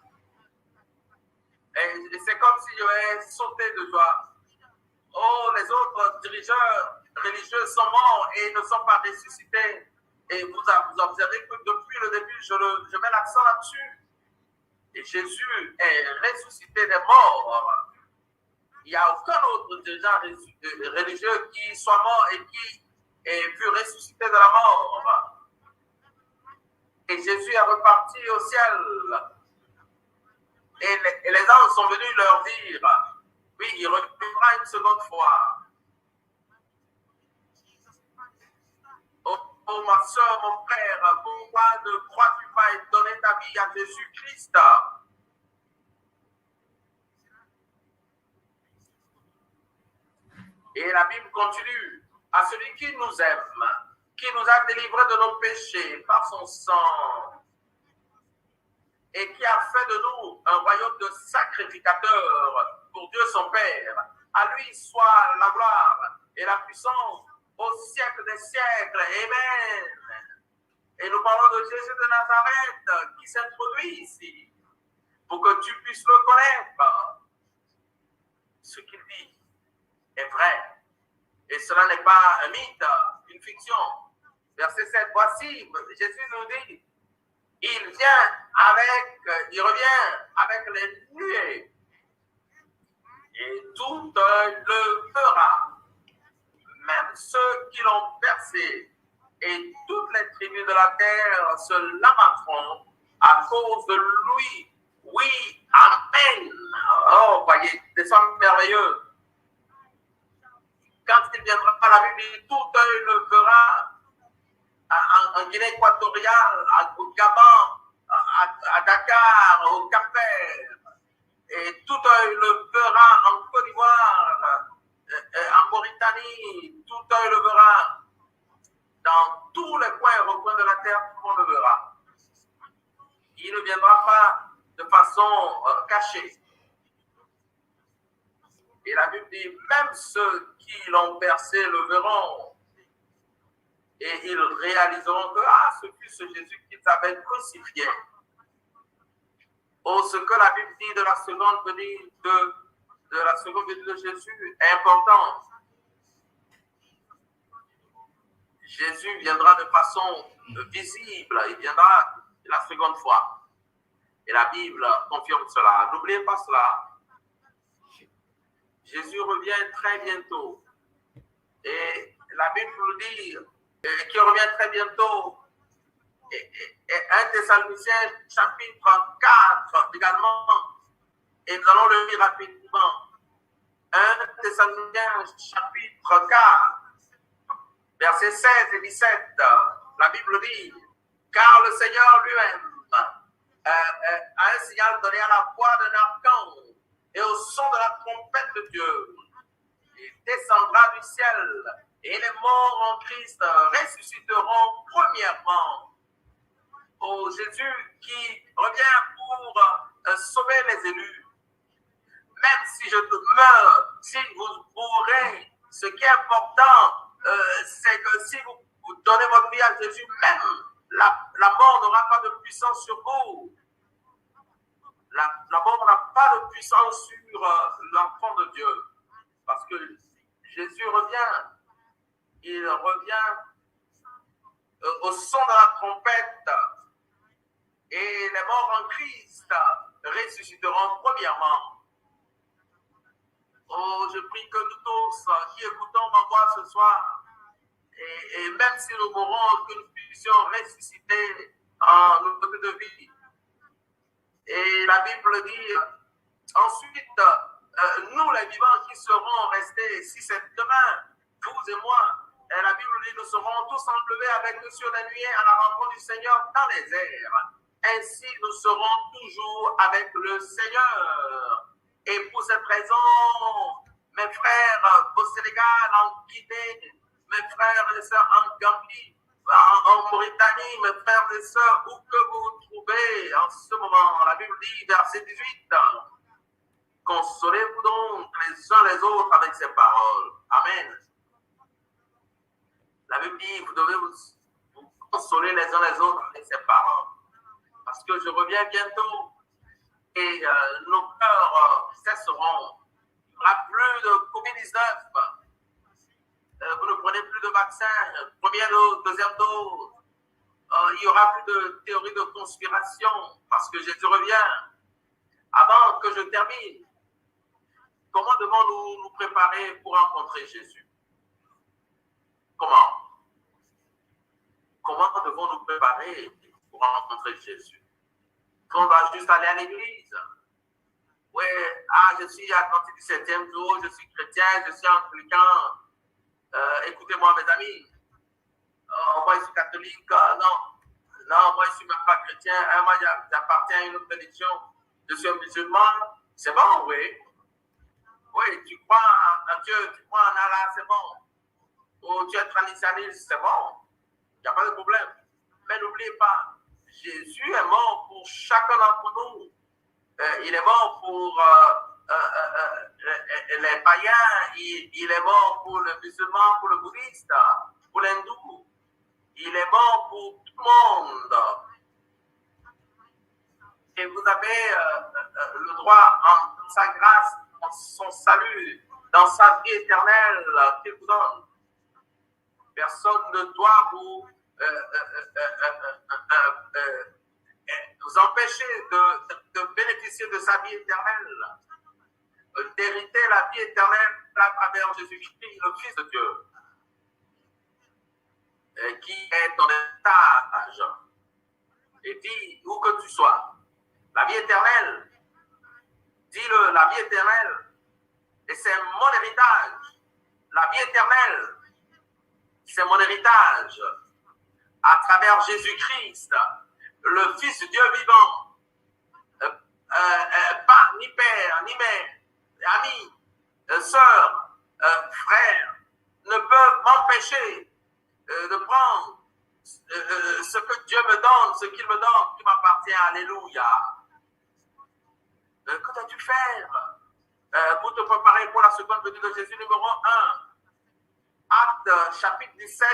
Et c'est comme si j'avais sauté de joie. Oh, les autres dirigeants religieux sont morts et ne sont pas ressuscités. Et vous observez que depuis le début, je mets l'accent là-dessus. Et Jésus est ressuscité des morts. Il n'y a aucun autre dirigeant religieux qui soit mort et qui ait vu ressusciter de la mort. Et Jésus est reparti au ciel. Et les anges sont venus leur dire, oui, il reviendra une seconde fois. Oh, ma soeur, mon frère, pourquoi ne crois-tu pas donner ta vie à Jésus-Christ? Et la Bible continue, à celui qui nous aime, qui nous a délivrés de nos péchés par son sang, et qui a fait de nous un royaume de sacrificateurs pour Dieu son Père. À lui soit la gloire et la puissance au siècle des siècles. Amen. Et nous parlons de Jésus de Nazareth qui s'introduit ici pour que tu puisses le connaître. Ce qu'il dit est vrai. Et cela n'est pas un mythe, une fiction. Verset 7, voici, Jésus nous dit, il revient avec les nuées et tout le fera, même ceux qui l'ont percé, et toutes les tribus de la terre se lamenteront à cause de lui. Oui, amen. Oh, voyez, c'est ça merveilleux. Quand il viendra à la Bible, tout œil le verra. En Guinée équatoriale, au Gabon, à Dakar, au Cap-Vert, et tout œil le verra en Côte d'Ivoire, en Mauritanie, tout œil le verra. Dans tous les coins et recoins de la terre, tout le monde le verra. Il ne viendra pas de façon cachée. Et la Bible dit, même ceux qui l'ont percé le verront. Et ils réaliseront que ce fut ce Jésus qu'ils avaient crucifié. Oh, ce que la Bible dit de la seconde venue de Jésus est important. Jésus viendra de façon visible. Il viendra la seconde fois. Et la Bible confirme cela. N'oubliez pas cela. Jésus revient très bientôt. Et la Bible nous dit qu'il revient très bientôt. Et 1 Thessaloniciens chapitre 4 également. Et nous allons le lire rapidement. 1 Thessaloniciens chapitre 4, versets 16 et 17. La Bible dit, car le Seigneur lui-même a un signal donné à la voix d'un archange et au son de la trompette de Dieu. Il descendra du ciel et les morts en Christ ressusciteront premièrement. Oh, Jésus qui revient pour sauver les élus. Même si je meurs, si vous mourrez, ce qui est important, c'est que si vous donnez votre vie à Jésus, même la mort n'aura pas de puissance sur vous. La mort n'a pas de puissance sur l'enfant de Dieu. Parce que Jésus revient. Il revient au son de la trompette. Et les morts en Christ ressusciteront premièrement. Oh, je prie que nous tous qui écoutons ma voix ce soir, et même si nous mourrons, que nous puissions ressusciter en notre de vie. Et la Bible dit, ensuite, nous les vivants qui serons restés, si c'est demain, vous et moi, et la Bible dit, nous serons tous enlevés avec nous sur les nuées à la rencontre du Seigneur dans les airs. Ainsi, nous serons toujours avec le Seigneur. Et pour cette raison, mes frères au Sénégal, en Guinée, mes frères et sœurs en Gambie, en Mauritanie, mes frères et sœurs, où que vous vous trouvez en ce moment, la Bible dit, verset 18, consolez-vous donc les uns les autres avec ces paroles. Amen. La Bible dit, vous devez vous consoler les uns les autres avec ces paroles. Parce que je reviens bientôt et nos cœurs cesseront. Il n'y aura plus de COVID-19. Vous ne prenez plus de vaccin, première dose, deuxième dose. Il n'y aura plus de théorie de conspiration parce que Jésus revient. Avant que je termine, comment devons-nous nous préparer pour rencontrer Jésus? Comment? Comment devons-nous nous préparer pour rencontrer Jésus? Qu'on va juste aller à l'église. Oui, je suis adventiste du 7e jour, je suis chrétien, je suis anglican. Écoutez-moi, mes amis. Moi, je suis catholique. Non, moi, je ne suis même pas chrétien. Moi, j'appartiens à une autre religion. Je suis un musulman. C'est bon, oui. Oui, tu crois en Dieu, tu crois en Allah, c'est bon. Ou tu es traditionnaliste, c'est bon. Il n'y a pas de problème. Mais n'oubliez pas, Jésus est mort pour chacun d'entre nous. Il est mort pour les païens, il est mort pour le musulman, pour le bouddhiste, pour l'hindou. Il est mort pour tout le monde. Et vous avez le droit en sa grâce, en son salut, dans sa vie éternelle qu'il vous donne. Personne ne doit vous empêcher de bénéficier de sa vie éternelle, d'hériter la vie éternelle à travers Jésus-Christ, le Fils de Dieu, qui est ton héritage. Et dis où que tu sois, la vie éternelle, dis-le, la vie éternelle, et c'est mon héritage. La vie éternelle, c'est mon héritage à travers Jésus-Christ, le Fils de Dieu vivant. Pas ni père, ni mère, amis, sœurs, frères, ne peuvent m'empêcher de prendre ce que Dieu me donne, ce qu'il me donne, qui m'appartient. Alléluia. Que dois-tu faire pour te préparer pour la seconde venue de Jésus? Numéro 1, Actes chapitre 17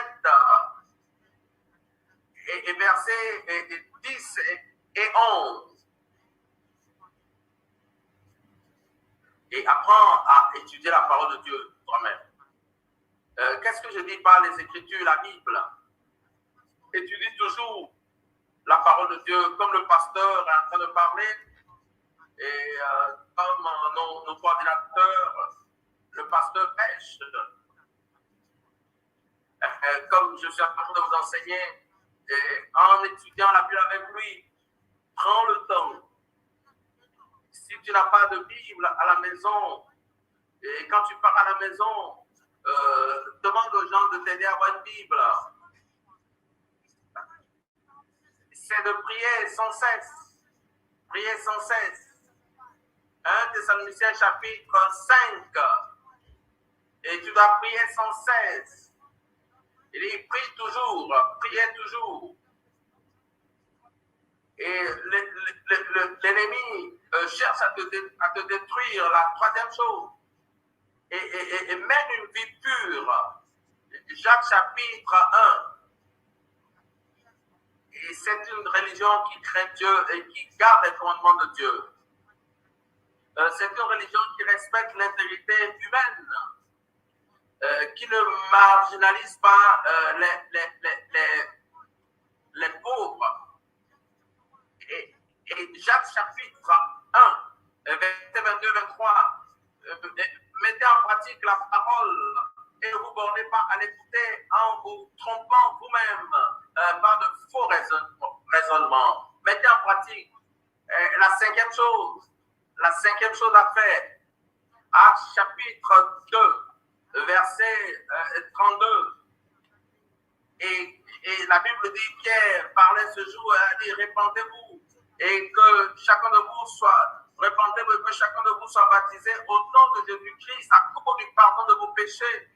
et versets 10 et 11. Et apprends à étudier la parole de Dieu toi-même. Qu'est-ce que je dis par les Écritures, la Bible? Étudie toujours la parole de Dieu, comme le pasteur est en train de parler, et comme nos coordinateurs, le pasteur pêche. Comme je suis en train de vous enseigner, et en étudiant la Bible avec lui, prends le temps. Si tu n'as pas de Bible à la maison, et quand tu pars à la maison, demande aux gens de t'aider à avoir une Bible. C'est de prier sans cesse. Prier sans cesse. 1 Thessaloniciens chapitre 5. Et tu dois prier sans cesse. Il dit, prie toujours, priez toujours. Et l'ennemi cherche à te détruire. La troisième chose. Et mène une vie pure. Jacques chapitre 1. Et c'est une religion qui craint Dieu et qui garde les commandements de Dieu. C'est une religion qui respecte l'intégrité humaine, qui ne marginalise pas les pauvres. Et Jacques chapitre 1, verset 22-23, mettez en pratique la parole et ne vous bornez pas à l'écouter en vous trompant vous-même par de faux raisonnements. Mettez en pratique. La cinquième chose à faire, Actes chapitre 2, verset 32. Et la Bible dit, Pierre parlait ce jour et a dit, répentez-vous et que chacun de vous soit, répentez-vous et que chacun de vous soit baptisé au nom de Jésus-Christ à cause du pardon de vos péchés.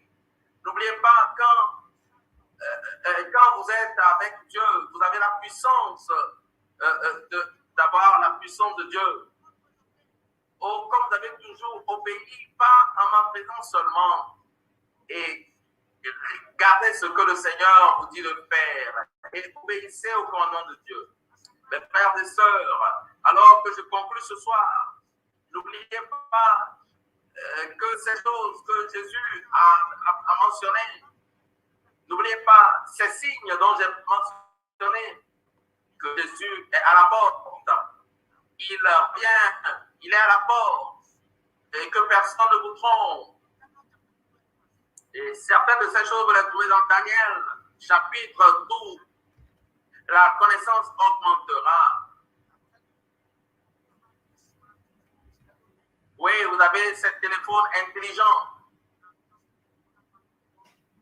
N'oubliez pas, quand vous êtes avec Dieu, vous avez la puissance d'avoir la puissance de Dieu. Oh, comme vous avez toujours obéi, pas en ma présence seulement, et regardez ce que le Seigneur vous dit de faire, et obéissez au commandement de Dieu. Mes frères et sœurs, alors que je conclue ce soir, n'oubliez pas que ces choses que Jésus a mentionnées, n'oubliez pas ces signes dont j'ai mentionné, que Jésus est à la porte. Il vient, il est à la porte, et que personne ne vous trompe. Et certaines de ces choses, vous les trouvez dans Daniel, chapitre 12. La connaissance augmentera. Oui, vous avez ce téléphone intelligent.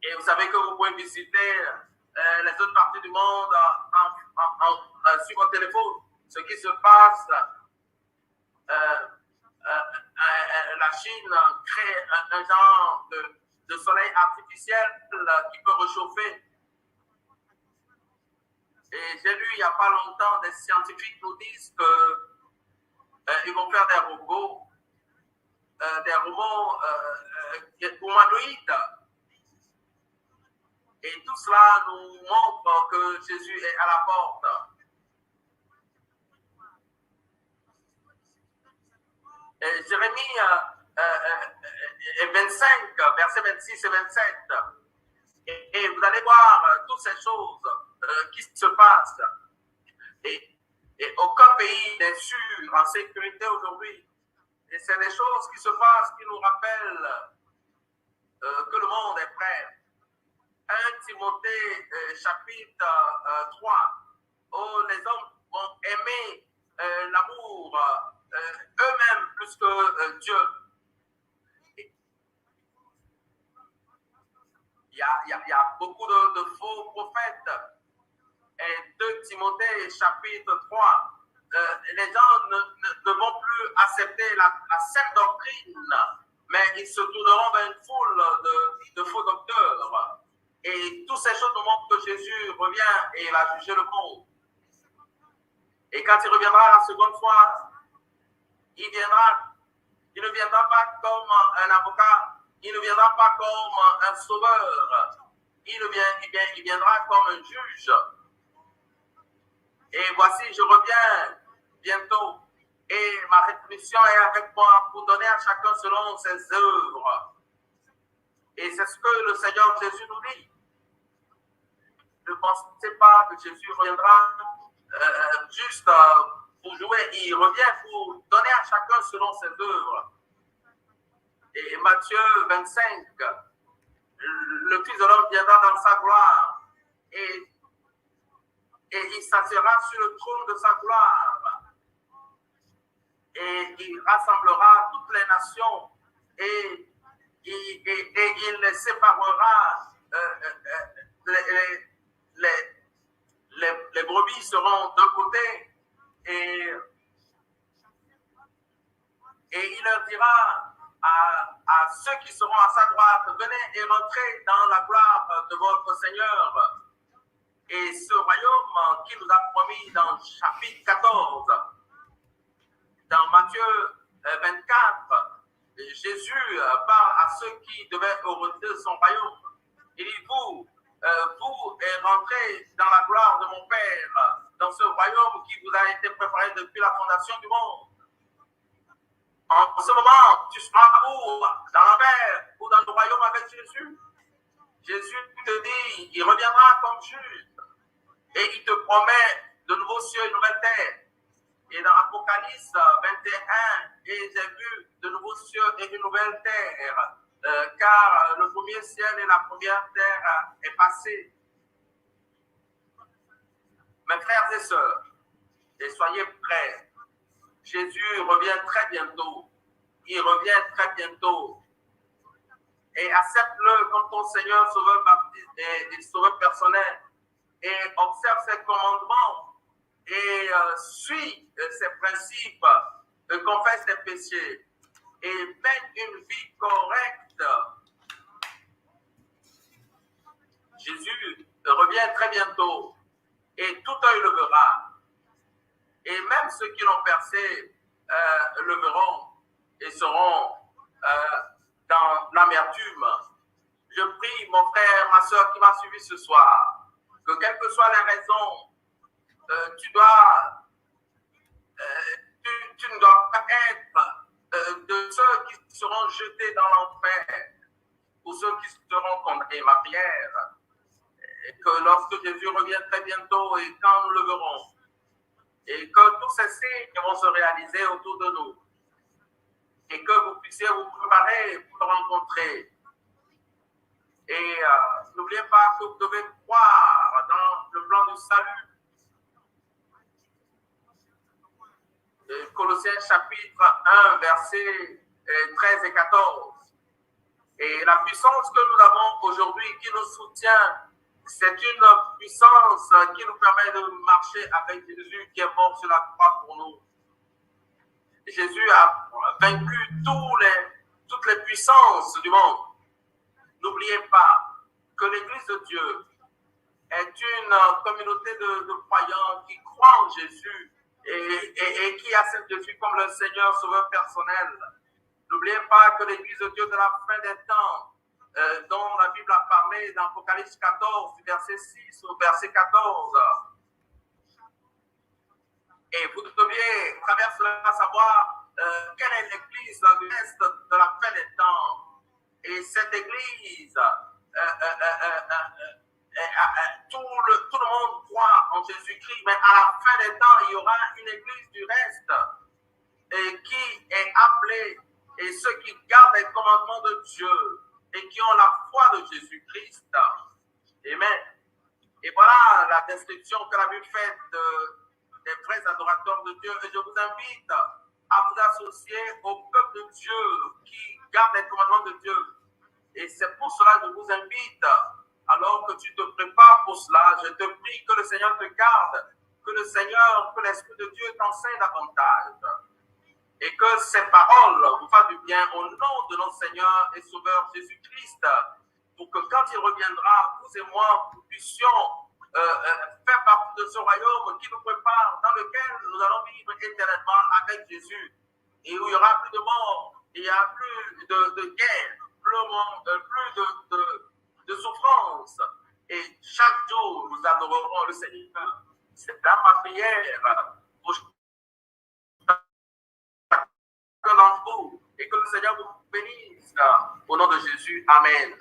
Et vous savez que vous pouvez visiter les autres parties du monde sur votre téléphone. Ce qui se passe, la Chine crée un genre de soleil artificiel qui peut réchauffer. Et j'ai lu il n'y a pas longtemps, des scientifiques nous disent qu'ils vont faire des robots humanoïdes Et tout cela nous montre que Jésus est à la porte. Et Jérémie 25, versets 26 et 27. Et vous allez voir toutes ces choses qui se passent. Et aucun pays n'est sûr, en sécurité aujourd'hui. Et c'est des choses qui se passent qui nous rappellent que le monde est prêt. 1 Timothée chapitre 3, où les hommes vont aimer l'amour eux-mêmes plus que Dieu. Il y a beaucoup de faux prophètes. Et 2 Timothée chapitre 3, les gens ne vont plus accepter la saine doctrine, mais ils se tourneront vers une foule de faux docteurs. Et toutes ces choses nous montrent que Jésus revient et il a jugé le monde. Et quand il reviendra la seconde fois, il ne viendra pas comme un avocat, il ne viendra pas comme un sauveur, il viendra comme un juge. Et voici, je reviens bientôt. Et ma rétribution est avec moi pour donner à chacun selon ses œuvres. Et c'est ce que le Seigneur Jésus nous dit. Ne pensez pas que Jésus reviendra juste pour jouer. Il revient pour donner à chacun selon ses œuvres. Et Matthieu 25, le Fils de l'homme viendra dans sa gloire. Et il s'assiera sur le trône de sa gloire. Et il rassemblera toutes les nations. Et il les séparera. Les brebis seront d'un côté. Et il leur dira à ceux qui seront à sa droite, venez et rentrez dans la gloire de votre Seigneur. Et ce royaume qu'il nous a promis dans chapitre 14, dans Matthieu 24, Jésus parle à ceux qui devaient hériter son royaume. Il dit, vous rentrez dans la gloire de mon Père, dans ce royaume qui vous a été préparé depuis la fondation du monde. En ce moment, tu seras où? Dans l'enfer ou dans le royaume avec Jésus? Jésus te dit, il reviendra comme juge. Et il te promet de nouveaux cieux et de nouvelles terres. Et dans Apocalypse 21, et j'ai vu de nouveaux cieux et de nouvelles terres, car le premier ciel et la première terre est passé. Mes frères et sœurs, et soyez prêts. Jésus revient très bientôt. Il revient très bientôt. Et accepte-le comme ton Seigneur sauveur baptiste et sauveur personnel. Et observe ses commandements. Et suis ses principes. Confesse tes péchés. Et mène une vie correcte. Jésus revient très bientôt. Et tout œil le verra. Et même ceux qui l'ont percé le verront et seront dans l'amertume. Je prie mon frère, ma soeur qui m'a suivi ce soir, que quelles que soient les raisons, tu ne dois pas être de ceux qui seront jetés dans l'enfer ou ceux qui seront condamnés. Ma prière, et que lorsque Jésus revient très bientôt et quand nous le verrons, et que tous ces signes vont se réaliser autour de nous. Et que vous puissiez vous préparer pour le rencontrer. Et n'oubliez pas que vous devez croire dans le plan du salut. Et Colossiens chapitre 1, versets 13 et 14. Et la puissance que nous avons aujourd'hui qui nous soutient, c'est une puissance qui nous permet de marcher avec Jésus qui est mort sur la croix pour nous. Jésus a vaincu toutes les puissances du monde. N'oubliez pas que l'Église de Dieu est une communauté de croyants qui croient en Jésus et qui acceptent Jésus comme le Seigneur sauveur personnel. N'oubliez pas que l'Église de Dieu de la fin des temps, dont la Bible a parlé, parlé dans Apocalypse 14, du verset 6 au verset 14. Et vous deviez, à travers cela, savoir quelle est l'église du reste de la fin des temps. Et cette église, tout le monde croit en Jésus-Christ, mais à la fin des temps, il y aura une église du reste et qui est appelée, et ceux qui gardent les commandements de Dieu et qui ont la foi de Jésus-Christ. Amen. Et voilà la description que la Bible fait des vrais adorateurs de Dieu. Et je vous invite à vous associer au peuple de Dieu qui garde les commandements de Dieu. Et c'est pour cela que je vous invite, alors que tu te prépares pour cela, je te prie que le Seigneur te garde, que l'Esprit de Dieu t'enseigne davantage. Et que ces paroles vous fassent du bien au nom de notre Seigneur et Sauveur Jésus-Christ, pour que quand il reviendra, vous et moi, nous puissions faire partie de ce royaume qui nous prépare, dans lequel nous allons vivre éternellement avec Jésus, et où il n'y aura plus de mort, il n'y aura plus de guerre, plus de souffrance. Et chaque jour, nous adorerons le Seigneur. C'est là ma prière pour chacun d'entre vous, et que le Seigneur vous bénisse. Au nom de Jésus, Amen.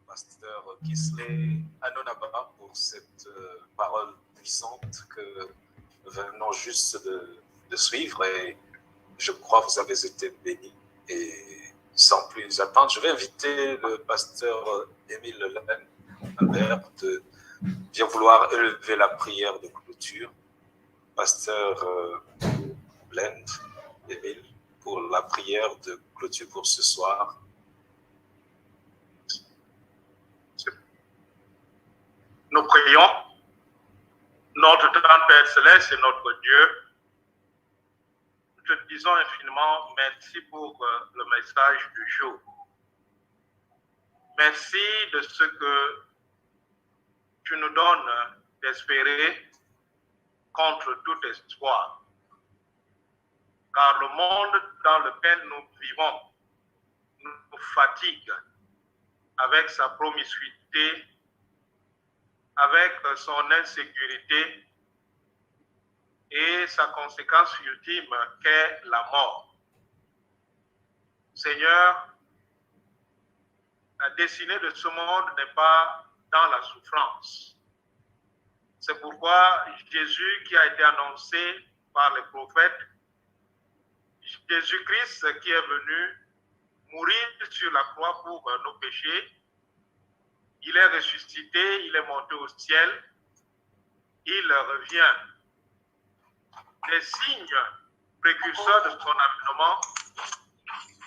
Pasteur Kisley Anonaba pour cette parole puissante que nous venons juste de suivre, et je crois que vous avez été bénis. Et sans plus attendre, je vais inviter le pasteur Émile Albert de bien vouloir élever la prière de clôture. Pasteur Blend, Émile, pour la prière de clôture pour ce soir. Nous prions. Notre grand Père Céleste et notre Dieu, nous te disons infiniment merci pour le message du jour. Merci de ce que tu nous donnes d'espérer contre tout espoir. Car le monde dans lequel nous vivons nous fatigue avec sa promiscuité, avec son insécurité et sa conséquence ultime qu'est la mort. Seigneur, la destinée de ce monde n'est pas dans la souffrance. C'est pourquoi Jésus qui a été annoncé par les prophètes, Jésus-Christ qui est venu mourir sur la croix pour nos péchés, il est ressuscité, il est monté au ciel, il revient. Les signes précurseurs de son avènement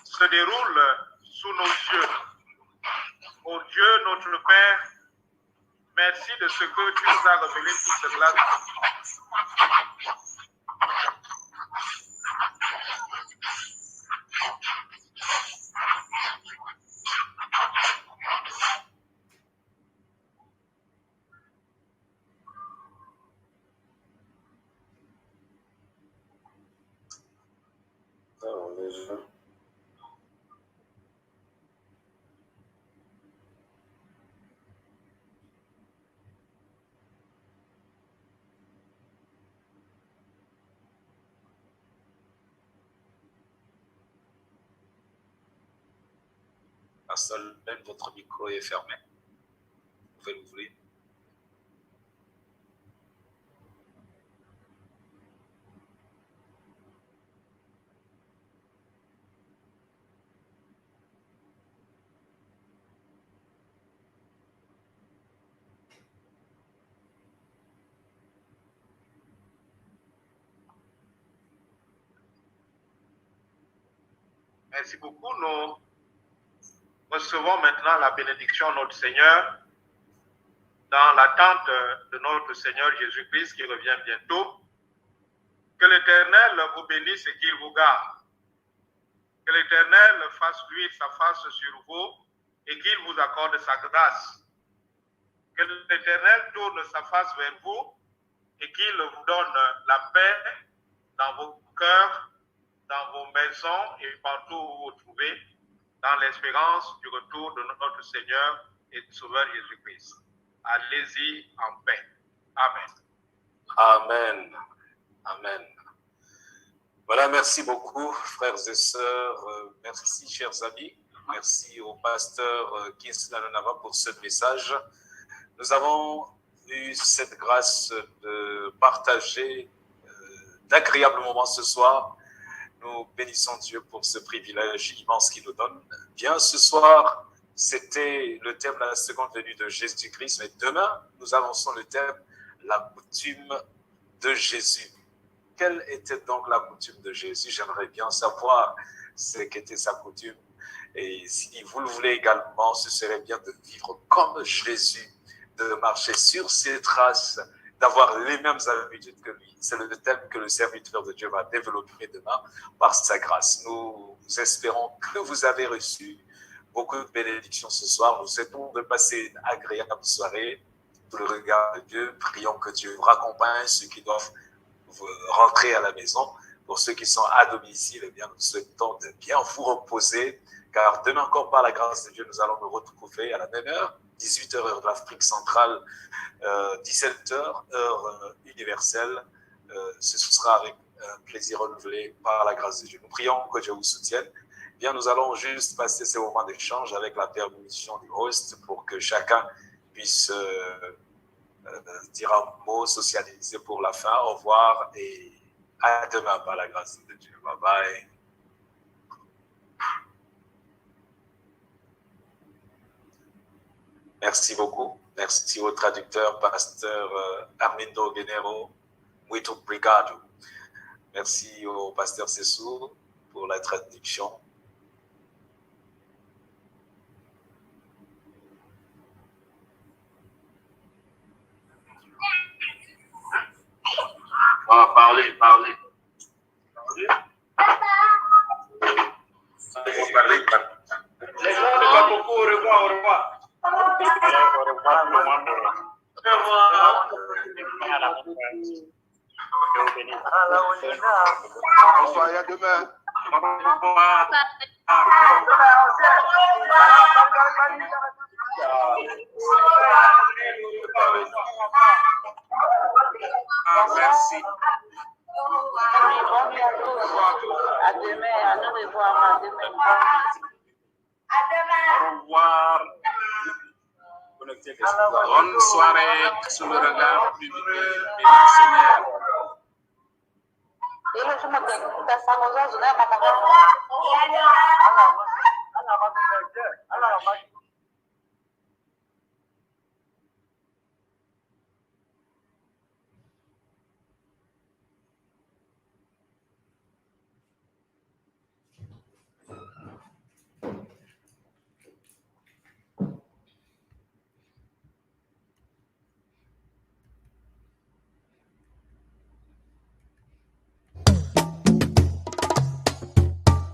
se déroulent sous nos yeux. Ô Dieu, notre Père, merci de ce que tu nous as révélé toute cela. Pasteur, votre micro est fermé. Vous pouvez l'ouvrir. Merci beaucoup. Nous recevons maintenant la bénédiction de notre Seigneur dans l'attente de notre Seigneur Jésus-Christ qui revient bientôt. Que l'Éternel vous bénisse et qu'il vous garde. Que l'Éternel fasse luire sa face sur vous et qu'il vous accorde sa grâce. Que l'Éternel tourne sa face vers vous et qu'il vous donne la paix dans vos cœurs dans vos maisons et partout où vous vous trouvez, dans l'espérance du retour de notre Seigneur et Sauveur Jésus-Christ. Allez-y en paix. Amen. Amen. Amen. Voilà, merci beaucoup, frères et sœurs. Merci, chers amis. Merci au pasteur Kinsla Nonava pour ce message. Nous avons eu cette grâce de partager d'agréables moments ce soir. Nous bénissons Dieu pour ce privilège immense qu'il nous donne. Bien, ce soir, c'était le thème de la seconde venue de Jésus-Christ. Mais demain, nous annonçons le thème la coutume de Jésus. Quelle était donc la coutume de Jésus? J'aimerais bien savoir ce qu'était sa coutume. Et si vous le voulez également, ce serait bien de vivre comme Jésus, de marcher sur ses traces, d'avoir les mêmes habitudes que lui. C'est le thème que le serviteur de Dieu va développer demain par sa grâce. Nous espérons que vous avez reçu beaucoup de bénédictions ce soir. Nous souhaitons de passer une agréable soirée sous le regard de Dieu. Prions que Dieu vous raccompagne, ceux qui doivent rentrer à la maison. Pour ceux qui sont à domicile, eh bien, nous souhaitons de bien vous reposer, car demain encore, par la grâce de Dieu, nous allons nous retrouver à la même heure, 18h heure de l'Afrique centrale, 17h heure universelle. Ce sera avec un plaisir renouvelé par la grâce de Dieu. Nous prions que Dieu vous soutienne. Eh bien, nous allons juste passer ces moments d'échange avec la permission du host pour que chacun puisse dire un mot, socialiser pour la fin. Au revoir et à demain par la grâce de Dieu. Bye bye. Merci beaucoup. Merci au traducteur, pasteur Armindo Guerrero. Muito obrigado. Merci au pasteur Sessou pour la traduction. Parlez. Les gens ne voient beaucoup. Au revoir. Au revoir. Bonsoir, à demain. Merci. À demain, à nous revoir, à demain. Au revoir. Bonne soirée sous le regard du Seigneur. Ile cuma kita sama saja, sudah kata-kata.